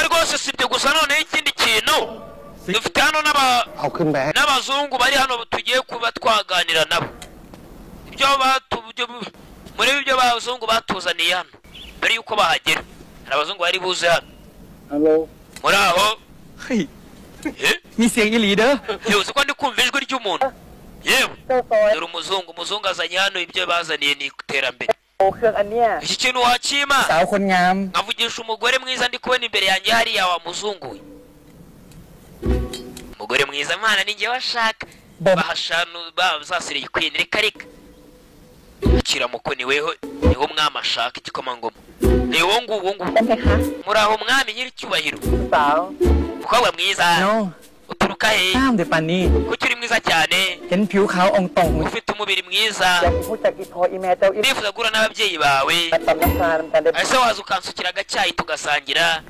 Rwose sibyo gusa, noneho ikindi kintu dufite hano n'abazungu bari hano tugiye kuba twaganira nabo. Muri ibyo abazungu batuzaniye hano mbere yuko bahagera, hari abazungu bari buze hano. Muri aho uzi ko ndi kumva ijwi ry'umuntu. Yewe dore umuzungu azanye hano ibyo bazaniye ni iterambere. Iki kintu wakima nkavugisha umugore mwiza ndi kubona imbere yanjye hariya wa muzungu we. Umugore mwiza mwana ninjye washaka bahashanu bazasiriye kwini reka akira muko niho umwami ashaka igikomangoma. Niwo nguwo muri aho mwami nyiri cyubahiro. Mukobwa mwiza uturuka he? Kuki uri mwiza cyane? Ufite umubiri mwiza. Nifuza guhura n'ababyeyi bawe. Ese waza ukansukira agacyayi tugasangira?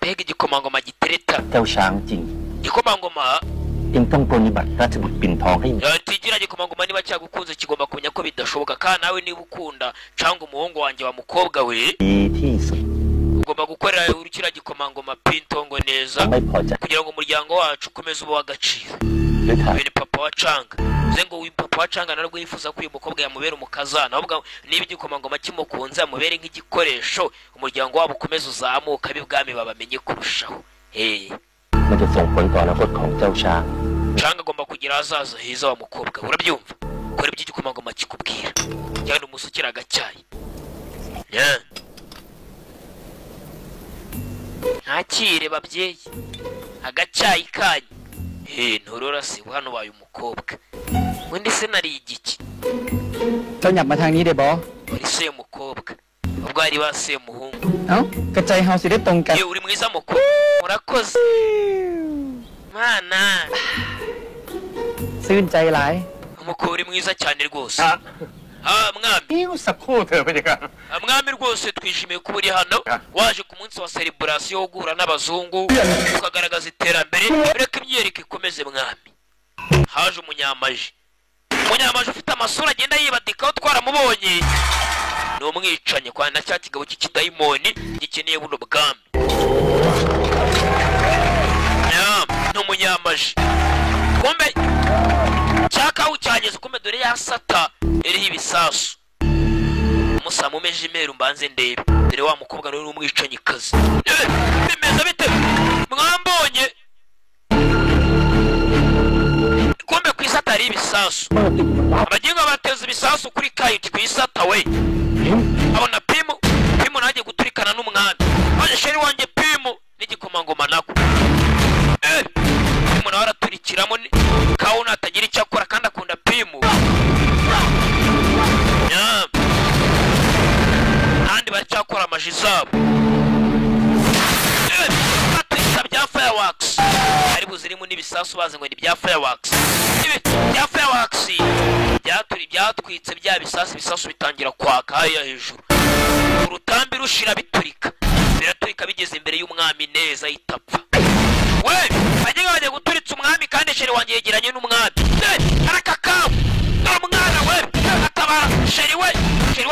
Mbega igikomangoma gitereta. Igikomangoma tigira igikomangoma niba cyagukunze kigomba kumenya ko bidashoboka, kandi nawe niba ukunda cyangwa umuhungu wanjye wa mukobwa we ugomba gukorera urukira gikomangoma Pintongo neza kugira ngo umuryango wacu ukomeze uba w'agaciro. Bene papa wa Canga zengo uyu papa wa Canga narwo yifuza ko uyu mukobwa yamubera umukazana, ahubwo niba igikomangoma kimukunze amubere nk'igikoresho umuryango wabo ukomeze uzamuka bibwami babamenye kurushaho. Canga agomba kugira ahazaza heza wa mukobwa, urabyumva? Kora ibyo igikomangoma kikubwira cyangwa umusukira agacyayi. Ntakire babyeyi agacyayi kanyu. Nturora si hano waye umukobwa undi se nari igiki uri se mukobwa ubwo ari ba se muhungu. Uri mwiza mukobwa murakoze mana. Umukobwa uri mwiza cyane rwose. Mwami rwose twishimiye kuba uri hano waje ku munsi wa celebration wo guhura n'abazungu ukagaragaza iterambere. Reka imyereko ikomeze mwami. Haje umunyamaji ufite amasura agenda yibadikaho twaramubonye. Ni umwicanye kwa na cya kigabo cy'ikidayimoni gikeneye buno bwami. Ni umunyamaji kumbe cyaka ucyageze kumbe dore yasata iriho ibisasu. Musamu meje imeru mbanze ndebe dore wa mukobwa n'uri umwicanye kazi. Bimeze bite mwambonye? Kumbe kwisata ari ibisasu. Abagingo bateza ibisasu kuri kayiti kwisata we. Abona Pimu naje guturikana n'umwami. Aje sheri wanjye Pimu n'igikomangoma nako. Pimu nawe araturikiramo kauna atagira icyo akora kandi akunda Pimu. Nandi bacyakora amaji zabo. Bya fireworks ari buzirimo n'ibisasu baze ngo ni bya fireworks. Bya fireworks byatwitse bya bisasu bitangira kwaka haya hejuru. Urutambi rushira biraturika bigeze imbere y'umwami neza itapfa. We bajye guturitsa umwami kandi sheri wanjye yegeranye n'umwami. Arakakamu umwana we atabara sheri we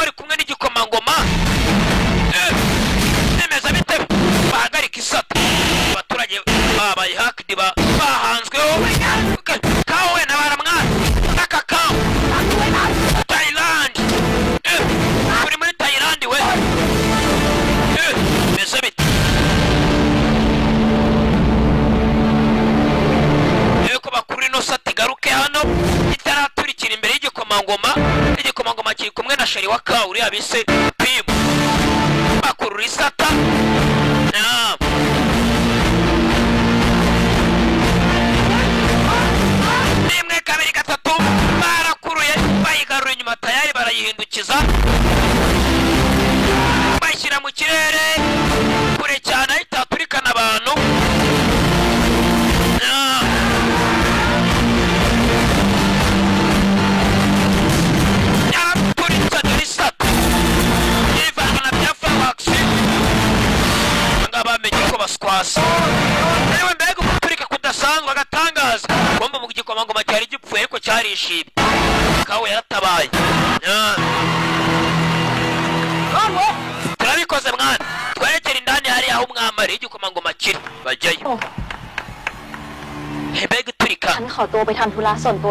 ari kumwe n'igikomangoma. Nemeza bite bahagarika isata. Abaturage babaye hakidi bahanzweho kawe nabaramwana nakakamu Thailand. Uri muri Thailand we. Meze bite ko bakuru ino sati garuke hano itaraturikira imbere y'igikomangoma igikomangoma kiri kumwe na sheri wa kawu uriya bise pimu bakurura isata rimwe kabiri gatatu barakuruye bayigarura inyuma tayari barayihindukiza bayishyira mu kirere kure cyane itaturikana abantu yaraturitse n'isata yivanga na bya fawaxi ngaba bamenye ko baswasa yewe mbega guturika kudasanzwe agatangaza bomba mu gikomangoma cyari gipfuye ariko cyarishimye kawe yaratabaye turabikoze mwana twerekera indani hari aho umwambari igikomangoma kiri bajyayo mbega guturika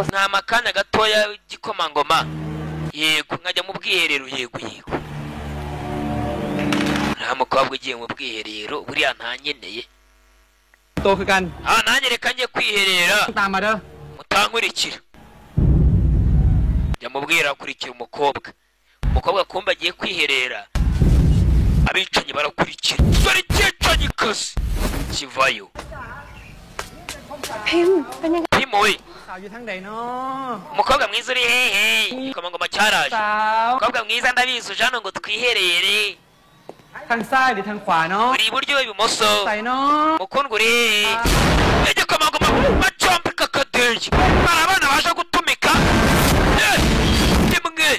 nta makanya gatoya igikomangoma yego nkajya mu bwiherero yego nta mukobwa ugiye mu bwiherero buriya ntanyeneye nanjye reka njye kwiherera mutankurikira jya mubwira kurikira umukobwa kumba agiye kwiherera abicanyi barakurikira dore icyicanyi kazi kivayo pimu we umukobwa mwiza uri hehe igikomangoma cyaraje umukobwa mwiza ndabizi uje hano ngo twiherere uri iburyo ibumoso mukundwa uri hehe igikomangoma bacombeka akadeyi hari abana baje gutumika rimwe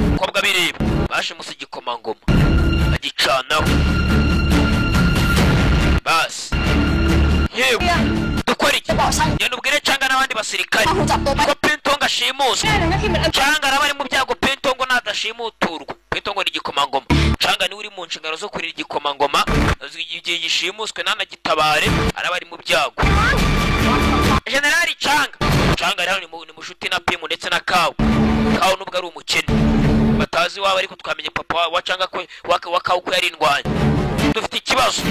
umukobwa bireba bashimusa igikomangoma agicanaho basi yewe dukora iki genda ubwire canga n'abandi basirikare ko pintongo ashimuswe canga araba ari mu byago pintongo nadashimuturwa pintongo ni igikomangoma canga niwe uri mu nshingano zo kurira igikomangoma igihe gishimuswe nanagitabare araba ari mu byago generali canga rero ni mushuti na pimu ndetse na kawu nubwo ari umukene batazi waba ariko twamenye papa wa canga ko wakawu ko yari indwanya dufite ikibazo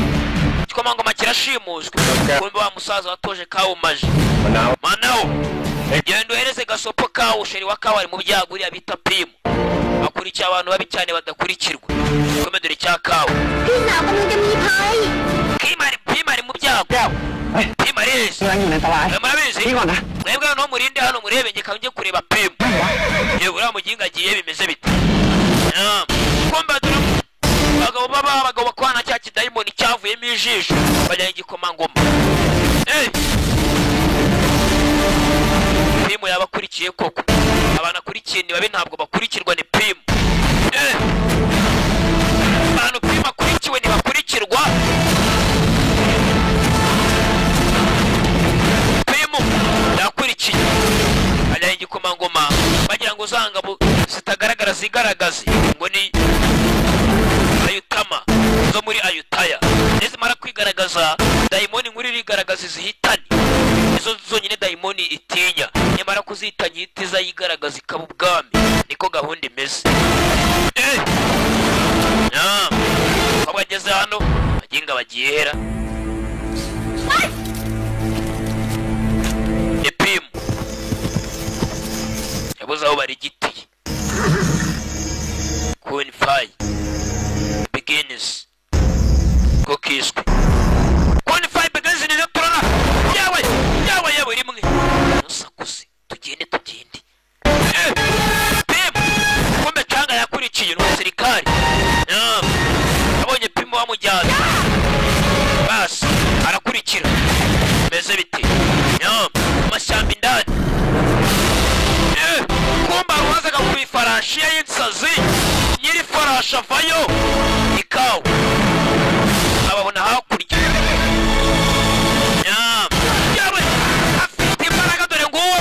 igikomangoma kirashimuswe kumbe wa musaza watoje kawu maje manawo genda uhereze gasopo kawu sheri wa kawu ari mu byago uriya bita pimu akurikiye abantu babi cyane badakurikirwa kome dore cya kawu pimu ari mu byago pimu areze murabizi mwebwe hano murinde hano murebe njye njye kureba pimu yewe uriya muginga agiye bimeze bite kumbe dore abagabo bakwana cya kidayimoni cyavuyemo ijisho bajyanye igikomangoma pimu yabakurikiye koko abantu akurikiye ni babi ntabwo bakurikirwa ni pimu abantu pimu akurikiwe ntibakurikirwa pimu yakurikiye bajyanye igikomangoma bagira ngo zangabo zitagaragara zigaragaze ngo ni ayutama zo muri ayutaya nizimara kwigaragaza dayimoni nkuru irigaragaza izihitane izo zonyine dayimoni itinya nyamara kuzitanya ihita yigaragaza ikaba ubwami niko gahunda imeze ko bageze hano baginga bagihera epimu yabuze aho barigitiye Queen begins kokiswe Queen begins ni turana yawe rimwe nusakuze tugende kumbe canga yakurikiye n'umusirikari abonye pimu wamujyana basi arakurikira meze bite amashyamba indani kumba wazaga ku ifarashi y'insazi nyiri farashi avayo ikawa ababona hakurya yawe afite imbaraga dore nguwo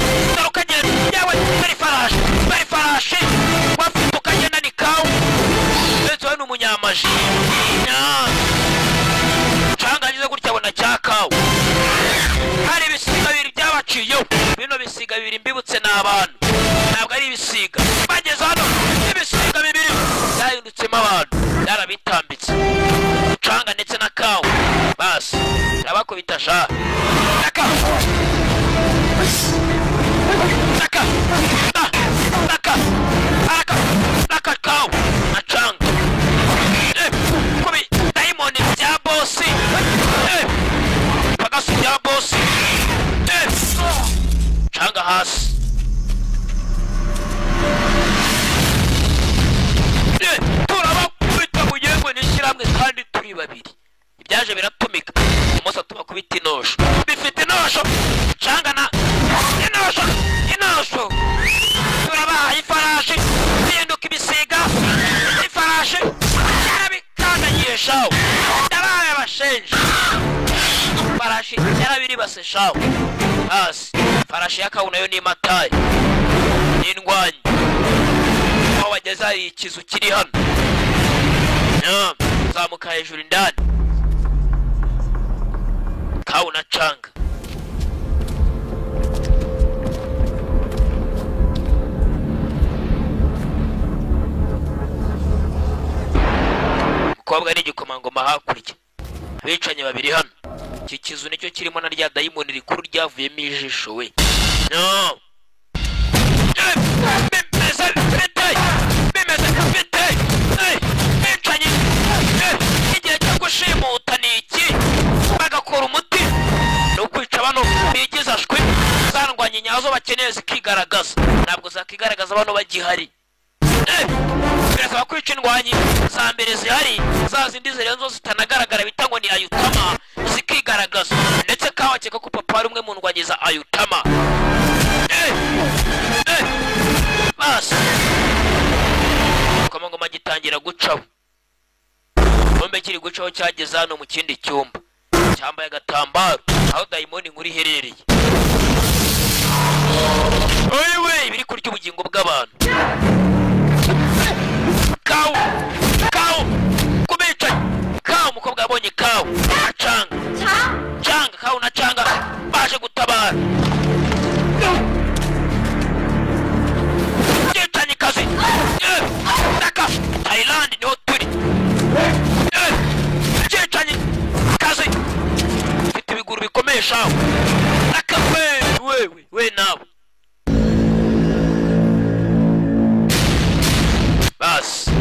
ukagenda yawe bari farashi wafite ukagenda ni kawa ndetse we ni umunyamaji canga agize gutya abona cya kawa hari ibisiga bibiri byabaciyeho bino bisiga bibiri mbibutse ni abantu ntabwo ari ibisiga bageze hano ibisiga bibiri byahindutse abantu byarabitambitse canga ndetse na kawa basi abakubita sha naka shawo ndabaye bashenje farashi yarabiri base shawo hasi farashi y'akawu nayo ni matayi n'indwanyi aho wageze hari ikizu kiri hano zamuka hejuru indani kawu na canga umukobwa n'igikomangoma hakurya abicanye babiri hano iki kizu nicyo kirimo na rya dayimoni rikuru ryavuyemo ijisho we bicanye igihe cyo gushimuta ni iki bagakora umuti ni ukwica bano bigize ashwi zandwanya nyazo bakeneye zikigaragaza ntabwo zakigaragaza bano bagihari birasaba kwica indwanyi za mbere zihari za zindi zirenzo zitanagaragara bita ngo ni ayutama zikigaragaza ndetse kawakeka ko papa ari umwe mu ndwanyi za ayutama basi igikomangoma gitangira gucaho igikombe kiri gucaho cyageze hano mu kindi cyumba cyambaye agatambaro aho dayimoni nkuru iherereye oyewe biri kurya ubugingo bw'abantu kawu kubicaye kawu umukobwa yabonye kawu na canga kawu na canga baje gutabara byicanye kazi naka Thailand niho turi byicanye kazi mfite ibiguru bikomeye shawo naka we nawe basi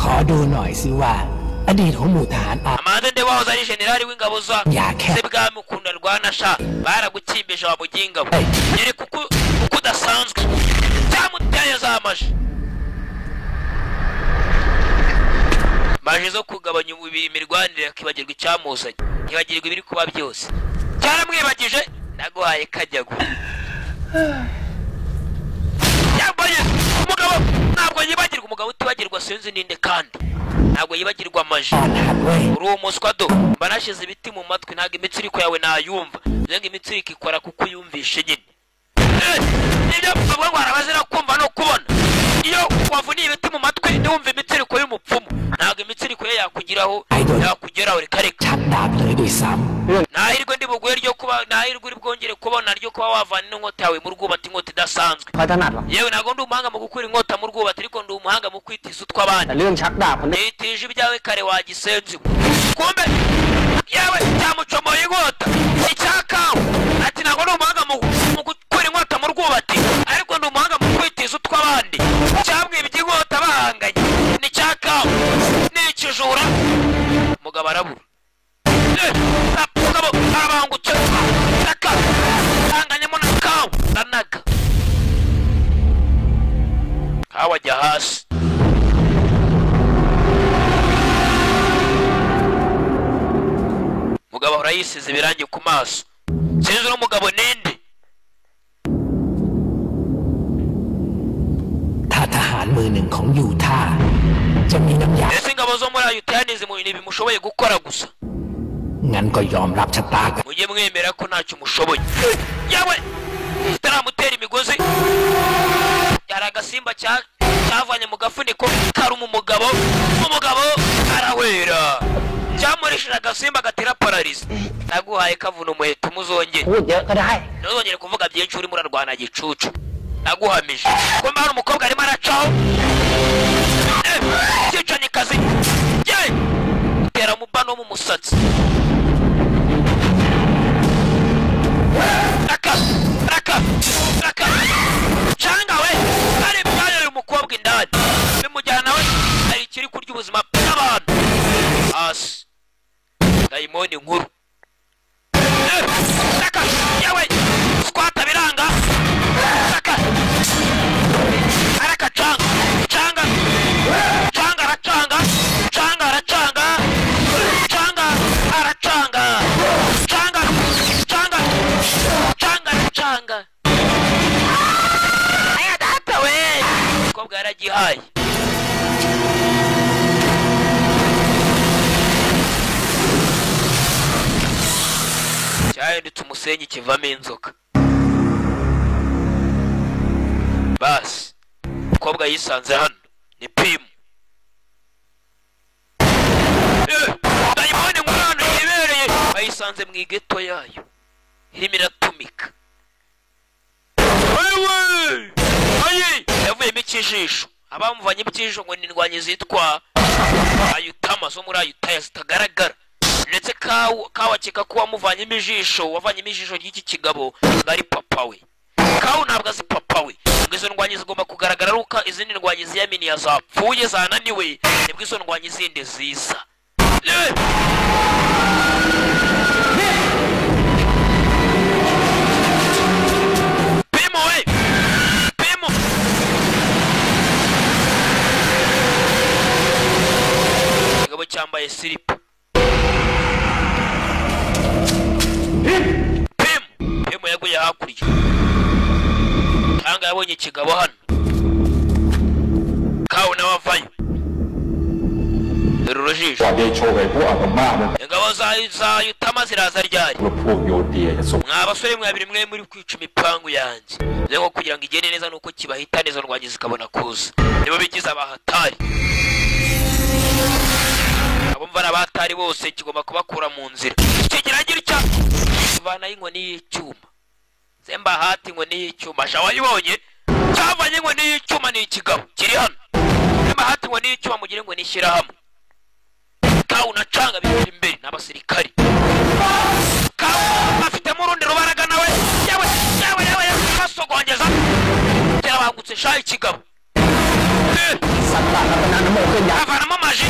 ขอดูหน่อยสิว่าอดีตของหมู่ทหาร amande nde wahoze ari generali w'ingabo za sebwami ukunda rwana sha baragukimbije wa muginga we yereka uko udasanzwe cyamuteye za maji zo kugabanya imirwanire akibagirwa icyamuzanye ntibagirwa ibiri kuba byose cyaramwibagije naguhaye kajyago yambaye umugabo ntabwo yibagirwa umugabo utibagirwa sinzi ninde kandi ntabwo yibagirwa amaji uri umuswado mba nashize ibiti mu matwi ntabwo imitsiriko yawe nayumva nzenga imitsiriko ikora kuko uyumvishe nyine nibyo bavuga ngo harabazira kumva no kubona iyo wavuniye ibiti mu matwi ntiwumve imitsiriko y'umupfumu ntabwo imitsiriko ye yakugeraho reka reka nahirwe ndi buguye ryo kuba nahirwe uri bwongere kubona ryo kuba wavana n'inkota yawe mu rwubati inkota idasanzwe yewe ntabwo ndi umuhanga mu gukura inkota mu rwubati ariko ndi umuhanga mu kwitiza utw'abandi nitije ibyawe kare wagisenzi kumbe yewe cyamucomoye inkota icyakawe ati ntabwo ndi umuhanga mu gukura inkota mu rwubati ariko ndi umuhanga mu kwitiza utw'abandi cyamwibye inkota bahanganye ni cyakawe ni ikijura umugabo arabura umugabo arabangutse reka hanganyemo na kawa ndanaga kawa ajya hasi umugabo ahora yisize ibirangi ku maso sinzi uno mugabo ninde ถ้าทหารมือหนึ่งของยูทาห์จะมีน้ำยา ese ingabo zo muri ayutaya nizi mu bintu bimushoboye gukora gusa งั้นก็ยอมรับชะตากัน mujye mwemera ko ntacyo mushoboye yawe itaramutera imigozi yari agasimba cyavanye mu gafuniko karuma umugabo arahwera cyamurishije agasimba gatera pararize naguhaye kavuna umuheto muzongere ntuzongere kuvuga byinshi urimo urarwana gicucu naguhamije ko mbana umukobwa arimo aracaho cyicanye kazi tera mubano wo mu musatsi raka canga we ari byayo uyu mukobwa indani bimujyana we hari ikiri kurya ubuzima bw'abantu hasi dayimoni nkuru raka yawe squata biranga raka araka canga aracanga aya data we umukobwa yaragihaye cyahindutse umusenyi kivamo inzoka. Basi umukobwa yisanze hano ni Pimu. Dayimoni mwana yibereye bayisanze mu igeto yayo irimo iratumika. Yavuyemo ikijisho, abamuvanye ikijisho ngo ni indwanyi zitwa Ayutama zo muri Ayutaya zitagaragara, ndetse kawakeka ko wamuvanyemo ijisho, wavanyemo ijisho ry'iki kigabo ngo ari papa we. Kawu ntabwo azi papa we, ngo izo ndwanyi zigomba kugaragara ruka izindi ndwanyi ziyaminiya zapfuye zananiwe, nibwo izo ndwanyi zindi ziza. Pimu we, Pimu kigabo cyambaye silipa. Pimu yaguye hakurya cyangwa yabonye ikigabo hano. Kawu nawe avayo urujisho. Ingabo za Yutama ziraza ryari? Mwa basore mwabiri mwe muri kwica imipangu yanjye nko kugira ngo igende neza nuko kibahita neza ndwanyi zikabona kuza. Nibo bigize abahatari. Abo mvara abahatari bose kigomba kubakura mu nzira. Kigiragira cya bana inkoni y'icyuma. Semba hati inkoni y'icyuma. Shawayibonye cyavanye inkoni y'icyuma ni ikigabo kiri hano. Semba hati inkoni y'icyuma mugire ngo nishyira hamwe. Kawu na canga biri imbere n'abasirikari. Kawu afite murundi rubaraga nawe yawe basogongeza cyabangutse shayi kigabo. Avanamo maji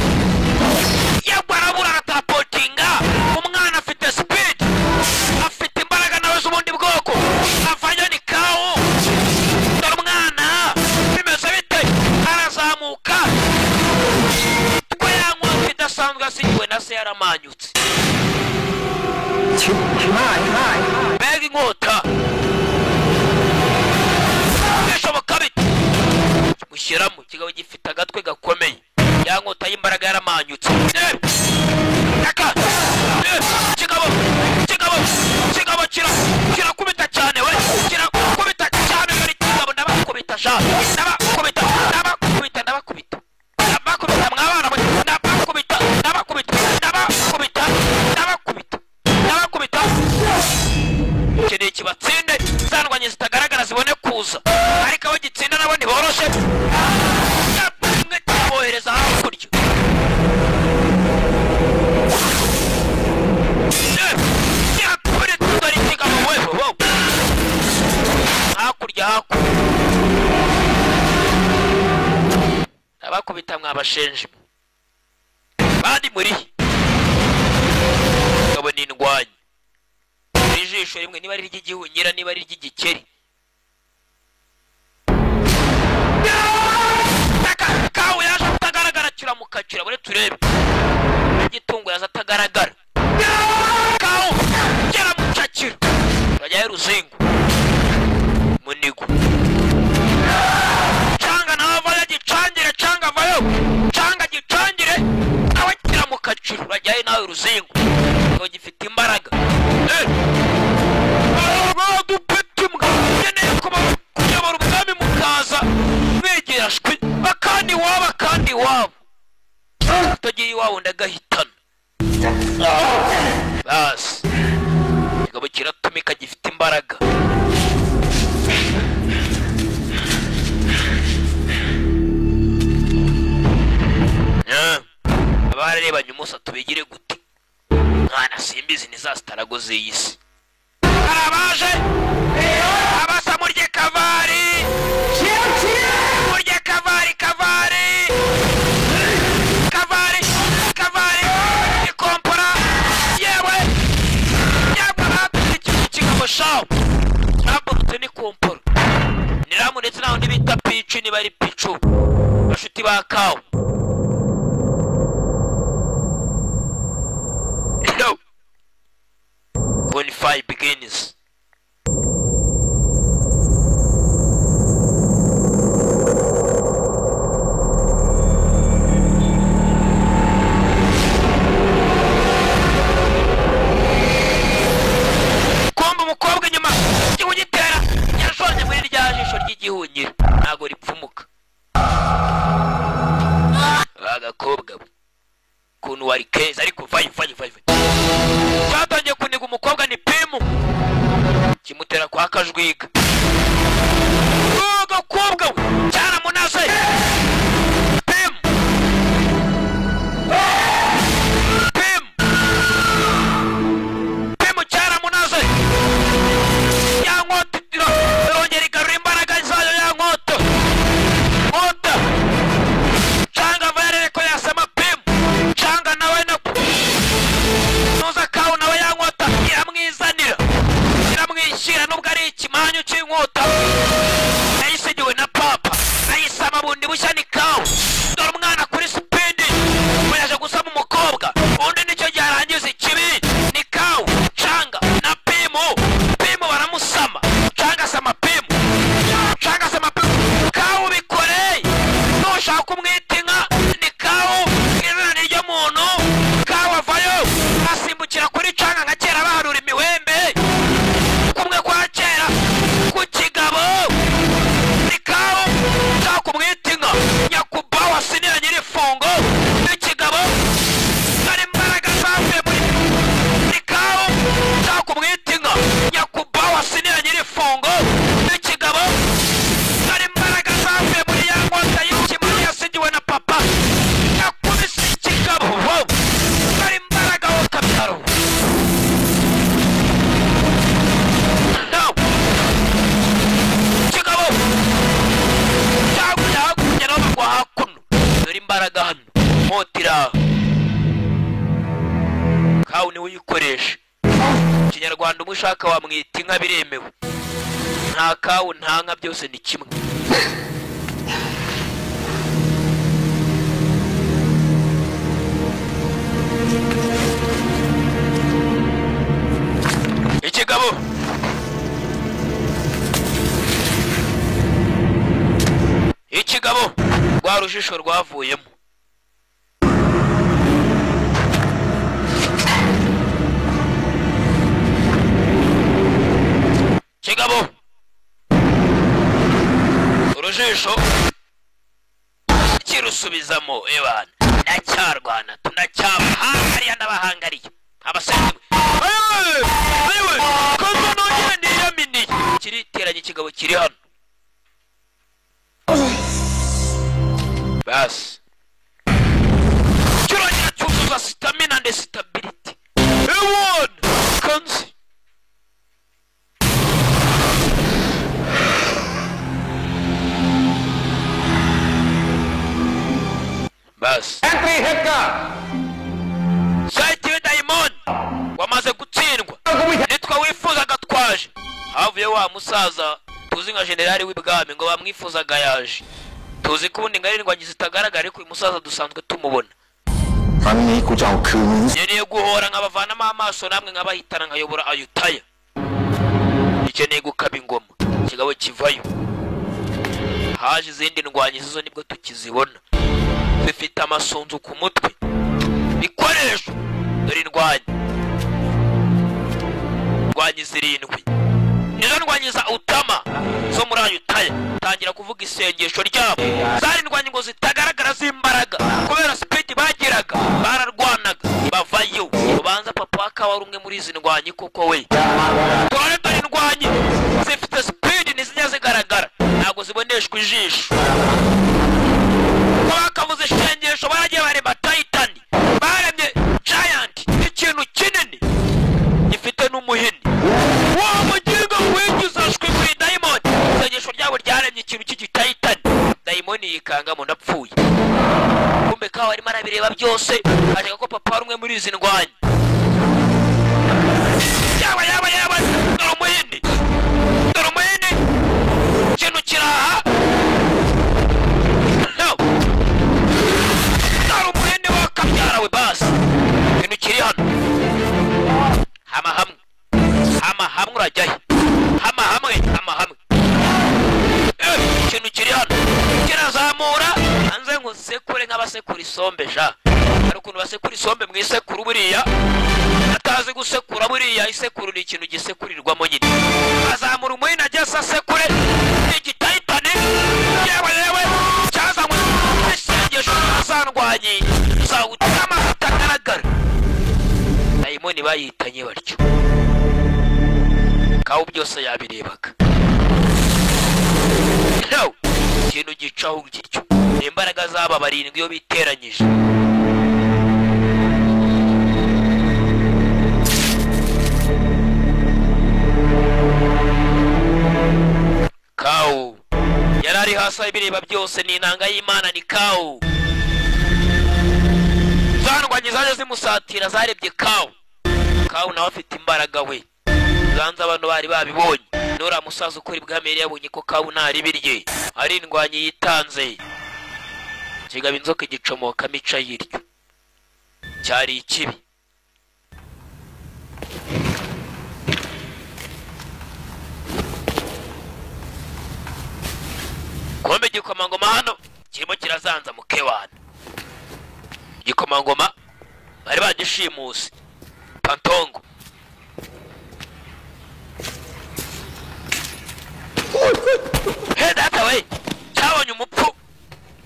yagwarabura aratapotinga. Umwana afite speed, afite imbaraga nawe z'ubundi bwoko. Avanye ni Kawu. Dore umwana bimeze bite arazamuka bidasanzwe asigiwe na se yaramanyutse. Mbega inkota bishoboka bite mushyiramo kigabo gifite agatwe gakomeye. Ya nkota y'imbaraga yaramanyutse. Kigabo kirakubita cyane we, kirakubita cyane muri kigabo. Ndabakubita sha, ndabakubita mwabana mwe, ndabakubita kene kibatsinde zandwanye zitagaragara zibone kuza, ariko abo gitsinda nabo ntiboroshe. Mwe bohereza hakurya. Hakurya abakubita mwabashenje bandi muri ngabo ni indwanyi. Ijisho rimwe niba ari ry'igihunyira niba ari ry'igikeri. Kawu yaje atagaragara kiramukacira bure turebe. Igitungo yaza atagaragara. Kawu kiramukacira bajyaye ruzingo munigo. Changa nawe vayo gicangire, changa vayo, changa gicangire nawe kiramukacira bajyaye nawe ruzingo ngo gifite imbaraga. Dupetimwa ngeneye kuyobora ubwami mukaza mwegera shwi bakandi wabo utagiye iwawe ndagahitana. Basi kigabo kiratumika gifite imbaraga. Abarebanye umusa tubigire gute? Mwana simbizi ni za starago z'iyisi. Arabaje abasa murye kavari, murye kavari ikompora yewe yabara ikigabo shawo nabutse ni kompora niramu ndetse naho ndibita picu ni bari picu bashuti ba Kawu. Bonfire begins. rwiga gakobwa we cyaramunaze pemu cyaramunaze ya nkota irongera igarura imbaraga zayo ya nkota canga vere ko yasema pemu canga nawe na nuza kawo nawe ya nkota iramwizanira iramwishyira nubwo ari ikimanyu cy'inkota yayisigiwe na papa ayisama bundi bushya ni kawo dore umwana kuri spidi yaje gusama umukobwa undi nicyo giharangiza ikibi ni kawo canga na pemu baramusama canga sama pemu kawo bikoreye nushaka kumwita inka ni kawo izina n'iryo muntu kawo avayo asimbukira kuri canga nka kera baharura imiwembe kumwe kwa kera ku kigabo ni kawo ushaka kumwita inka nyakubawa sinira nyirifungo n'ikigabo dore imbaraga zavuye muri ni kawo ushaka kumwita inka nyakubawa sinira nyirifungo n'ikigabo dore imbaraga zavuye muri ya nkota y'ikimani yasigiwe na papa yakubise ikigabo dore imbaraga wo kabyaro ikigabo cyaguye hakurya naho bagwa hakuno dore imbaraga hano nkotira kawo niwe uyikoresha ikinyarwanda umushaka wamwita inka biremewe nta kawo nta nka byose ni kimwe ikigabo rwa rujisho rwavuyemo kigabo urujisho kirusubizamo ebana ndacyarwana tunacyabahangariye ndabahangariye abasenzi ayiwe kozo nongere niyaminiye kiriteranye ikigabo kiri hano basi kirongera cyuzuza stamina and stability ewon kanzi basi entry heka saitiwe daimon wamaze gutsindwa nitwa wifuzaga twaje havuye wa musaza tuzi nka generali w'ibwami ngo bamwifuzaga yaje tuzi ko ubundi ngaririndwanyi zitagaragara ariko uyu musaza dusanzwe tumubona nkeneye guhora nkabavanamo amaso namwe nkabahitana nkayobora ayutaya ikeneye gukaba ingoma ikigabo kivayo haje izindi ndwanyi zizo nibwo tukizibona zifite amasunzu ku mutwe bikoresho dore indwanyi zirindwi nizo ndwanyi za utama zo muri ayutaya tangira kuvuga isengesho ryabo zari indwanyi ngo zitagaragara z'imbaraga kubera spidi bagiraga bararwanaga bavayo ubanza papa wakawa ari umwe muri izi ndwanyi koko we turare dore indwanyi zifite spidi ntizijya zigaragara ntabwo ziboneshwa ijisho bakavuze isengesho baragiye barema tayitani baremye giant ikintu kinini gifite n'umuhini wa mugingo wigizashwe kuri diamond isengesho ryabo ryaremye ikintu cy'igitayitani diamond yikangamo napfuye kumbe kawa arimo arabireba byose ashaka ko papa ari umwe muri izi ndwanyi yaba dore umuhini ikintu kiraha dore umuhini wakabyarawe basi ikintu kiri hano hama hamwe urajyayo hama hamwe ikintu kiri hano kirazamura hanze ngo sekure nk'abasekura isombe sha hari ukuntu basekura isombe mu isekuru buriya atazi gusekura buriya isekuru ni ikintu gisekurirwamo nyine azamura umuhini ageze asekure igitayitane yewe cyazanywe isengesho azandwanyi zawutama zitagaragara dayimoni bayitanye batyo kawo byose yabirebaga no ikintu gicaho gityo imbaraga z'aba barindwi iyo biteranyije Kawu yarari hasi ibireba byose ni inanga y'Imana ni Kawu zandwanye zaje zimusatira zarebye Kawu nawe afite imbaraga we zanza abantu bari babibonye nura musaza ukuri bwamere yabonye ko Kawu ntari birye ari indwanye yitanze kigaba inzoka gicomoka mica yiryo cyari ikibi kombe gikomangoma hano kirimo kirazanza mukewana gikomangoma bari bagishimuse Pantongo data we cyabonye umupfu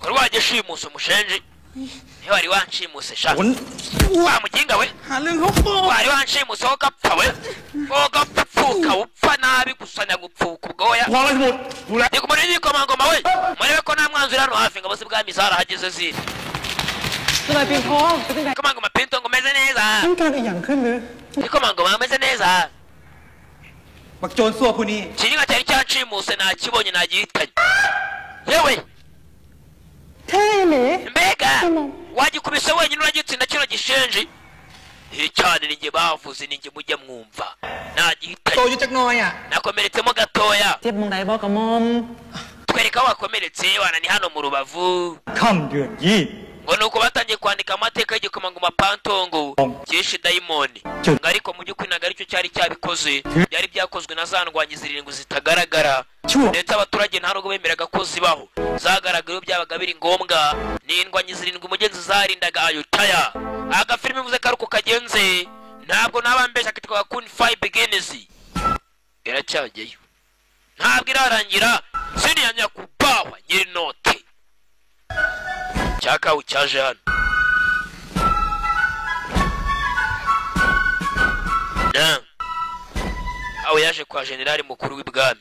ko rwagishimuse umushenji niba wari wanshimuse sha wa muginga we wari wanshimuse ho gapfa we ho gapfuka upfa nabi gusanya gupfuka ubwoya ndikumuri n'igikomangoma we murebe ko nta mwanzuro hano hafi ngo bose bwami zarahageze ziri gikomangoma Pantongo umeze neza gikomangoma umeze neza kiringa cyari cyanshimuse nakibonye nagihitanye yewe mbega wagikubise wenyine uragitsinda kino gishenje cyane ninjye bavuze ninjye mujya mwumva nagihitanye nakomeretsemo gatoya twereka wakomeretse wana ni hano mu Rubavu ngo nuko batangiye kwandika amateka y'igikomangoma Pantongo cyishe dayimoni ariko mu by'ukuri ntabwo aricyo cyari cyabikoze byari byakozwe na za ndwanyi zirindwi zitagaragara ndetse abaturage nta nubwo bemeraga ko zibaho zagaragaye byabaga biri ngombwa ni indwanyi zirindwi umugenzi zarindaga Ayutthaya agafilime bivuze ko ari uko kagenze ntabwo nabambesha kitwa Kung Fu Begins iracyajyayo ntabwo irarangira sini ya Nyakubawa nyiri note Chaka uchaje hano na aho yaje kwa generali mukuru w'ibwami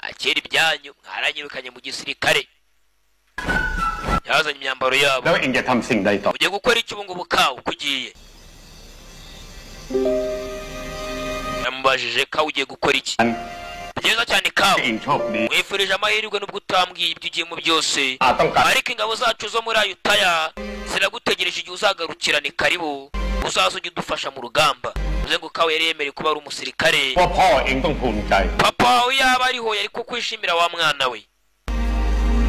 akira ibyanyu mwaranyirukanye mu gisirikare yazanye imyambaro yabo ugiye gukora iki ubu ngubu Kawu kugiye yamubajije Kawu ugiye gukora iki byiza cyane Kawu wifurije amahirwe n'ubwo utambwiye ibyo ugiye mu byose ariko ingabo zacu zo muri Ayutthaya ziragutegereje igihe uzagarukira ni karibu uzaza ujye udufasha mu rugamba uze ngo Kawu yari yemereye kuba ari umusirikare papa yaba ariho yari kukwishimira wa mwana we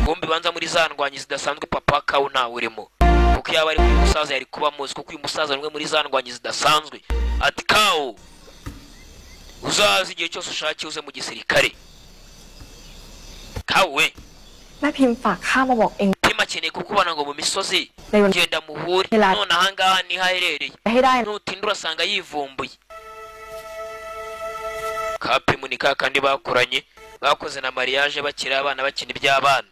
bombi banza muri za ndwanyi zidasanzwe papa Kawu ntawe urimo kuko yaba ari uyu musaza yari kuba muzi kuko uyu musaza ni muri za ndwanyi zidasanzwe ati Kawu uzaza igihe cyose ushakiye uze mu gisirikare Kawu we แม่พิมพ์ฝากข้ามาบอกเอง Pima akeneye kukubona ngo mu misozi genda muhure none ahangaha ni haherereye nutinda urasanga yivumbuye Kapimu ni kakandi bakuranye bakoze na mariage bakira abana bakina iby'abana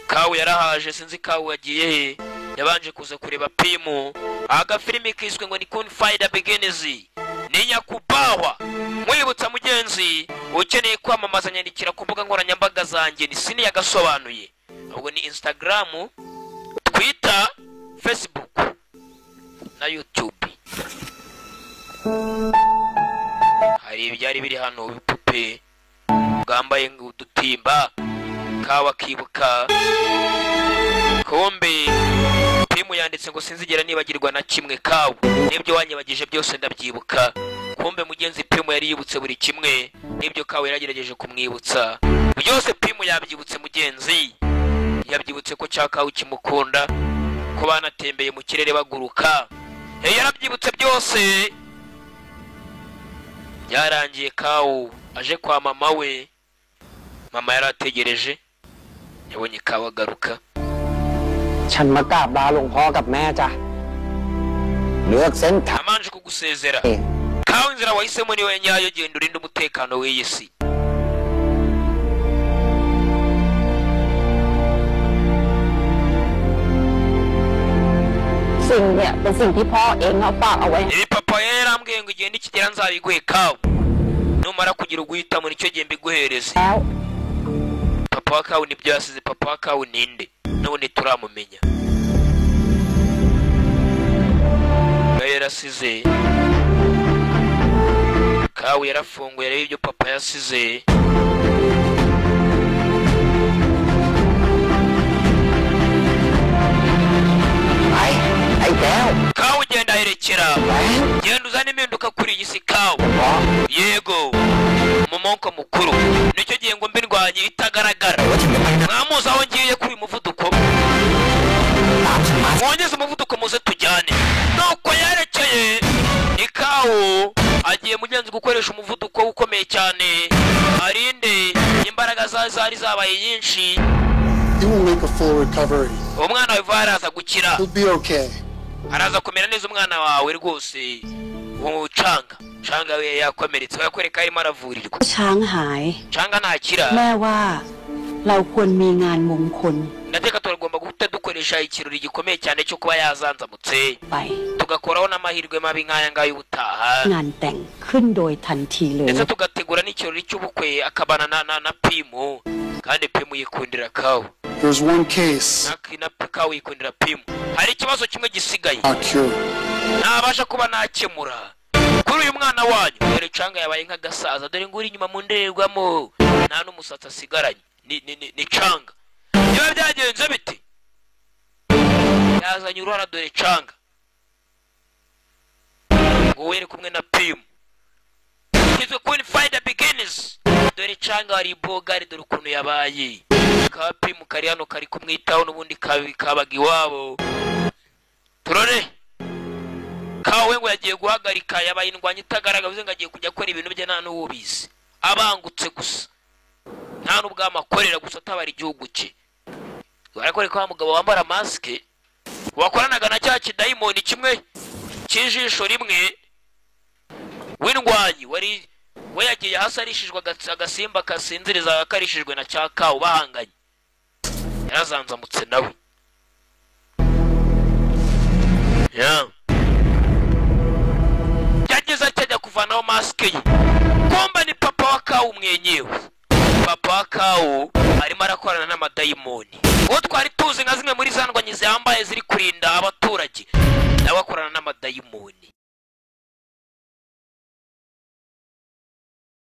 Kawu yarahaje sinzi Kawu yagiye he yabanje kuza kureba Pimu agafilimi kiswe ngo ni Kung Fu Begins ni Nyakubawa mwibutsa mugenzi ukeneye kwamamaza nyandikira ku mbuga nkoranyambaga zanjye ni sini yagasobanuye ahubwo ni Instagram Twitter Facebook na YouTube hari ibyari biri hano bipupe bwambaye udutimba Kawa kibuka kombe Pimu yanditse ngo sinzigera nibagirwa na kimwe Kawu nibyo wanyibagije byose ndabyibuka kombe mugenzi Pimu yari yibutse buri kimwe nibyo Kawu yaragerageje kumwibutsa byose Pimu yabyibutse mugenzi yabyibutse ko Kawu kimukunda ko banatembeye mu kirere baguruka yarabyibutse byose byarangiye Kawu aje kwa mama we mama yarategereje yabonye Kawu agaruka ฉันมากราบลาหลวงพ่อกับแม่จ้ะเลือกเส้นทาง amanje kugusezera Kawu inzira wahisemo ni we nyayo genda urinde umutekano w'iyi si สิ่งเนี่ยเป็นสิ่งที่พ่อเองเขาฝากเอาไว้ ibi papa yarambwiye ngo igende ikigera nzabiguhe Kawu numara kugira uguhitamo nicyo gihe mbiguhereze papa wa kawu nibyo yasize papa wa kawu ninde none turamumenya yarasize kawu yarafunguye rero ibyo papa yasize kawu genda herekera genda uzane impinduka kuri iyi si kawu yego umumonko mukuru nicyo gihe ngo mbe ndwanye itagaragara mwamuzi aho ngiye kuri umuvuduko mwongeze umuvuduko muze tujyane nuko yerekeye ni kawu agiye mugenzi gukoresha umuvuduko ukomeye cyane arinde imbaraga zari zabaye nyinshi umwana wawe araza gukira araza kumera neza umwana wawe rwose canga we yakomeretse yakwereka arimo aravurirwa canga ntakira แม่ว่าเราควรมีงานมงคล ndateka turagomba guhita dukoresha ikirori gikomeye cyane cyo kuba yazanzamutse tugakoraho n'amahirwe mabi nk'aya ngaya ubutaha งานแต่งขึ้นโดยทันทีเลย ndetse tugategura n'ikirori cy'ubukwe akabana na pimu kandi pimu yikundira kawu There's one case. na kawu yikundira pimu hari ikibazo kimwe gisigaye ntabasha kuba nakemura kuri uyu mwana wanyu dore canga yabaye nk'agasaza dore ngo uri inyuma mu ndorerwamo nta n'umusatsi asigaranye ni canga niba byagenze bite yazanye uruhara dore canga ngo were kumwe na pimu kizwe kuni find beginners dore canga wari bogari dore ukuntu yabaye ka pimu kari hano kari kumwitaho n'ubundi kabaga iwabo turore kawe ngo yagiye guhagarika yabaye indwanya itagaragara bivuze ngo agiye kujya akora ibintu bye nta n'uwubizi abangutse gusa nta n'ubwo amakorera gusa atabara igihugu cye barakoreka wa mugabo wambara maske wakoranaga na cya kidayimoni kimwe cy'ijisho rimwe w'indwanyi we yagiye hasi arishijwe agasimba kasinziriza karishijwe na cya kawu bahanganye yarazanzamutse nawe yagize atajya kuvanaho maske ye kumba ni papa wa kawu mwenyewe papa wa kawu arimo arakorana n'amadayimoni uwo twari tuzi nka zimwe muri za ndwanyi ziyambaye ziri kurinda abaturage nawe akorana n'amadayimoni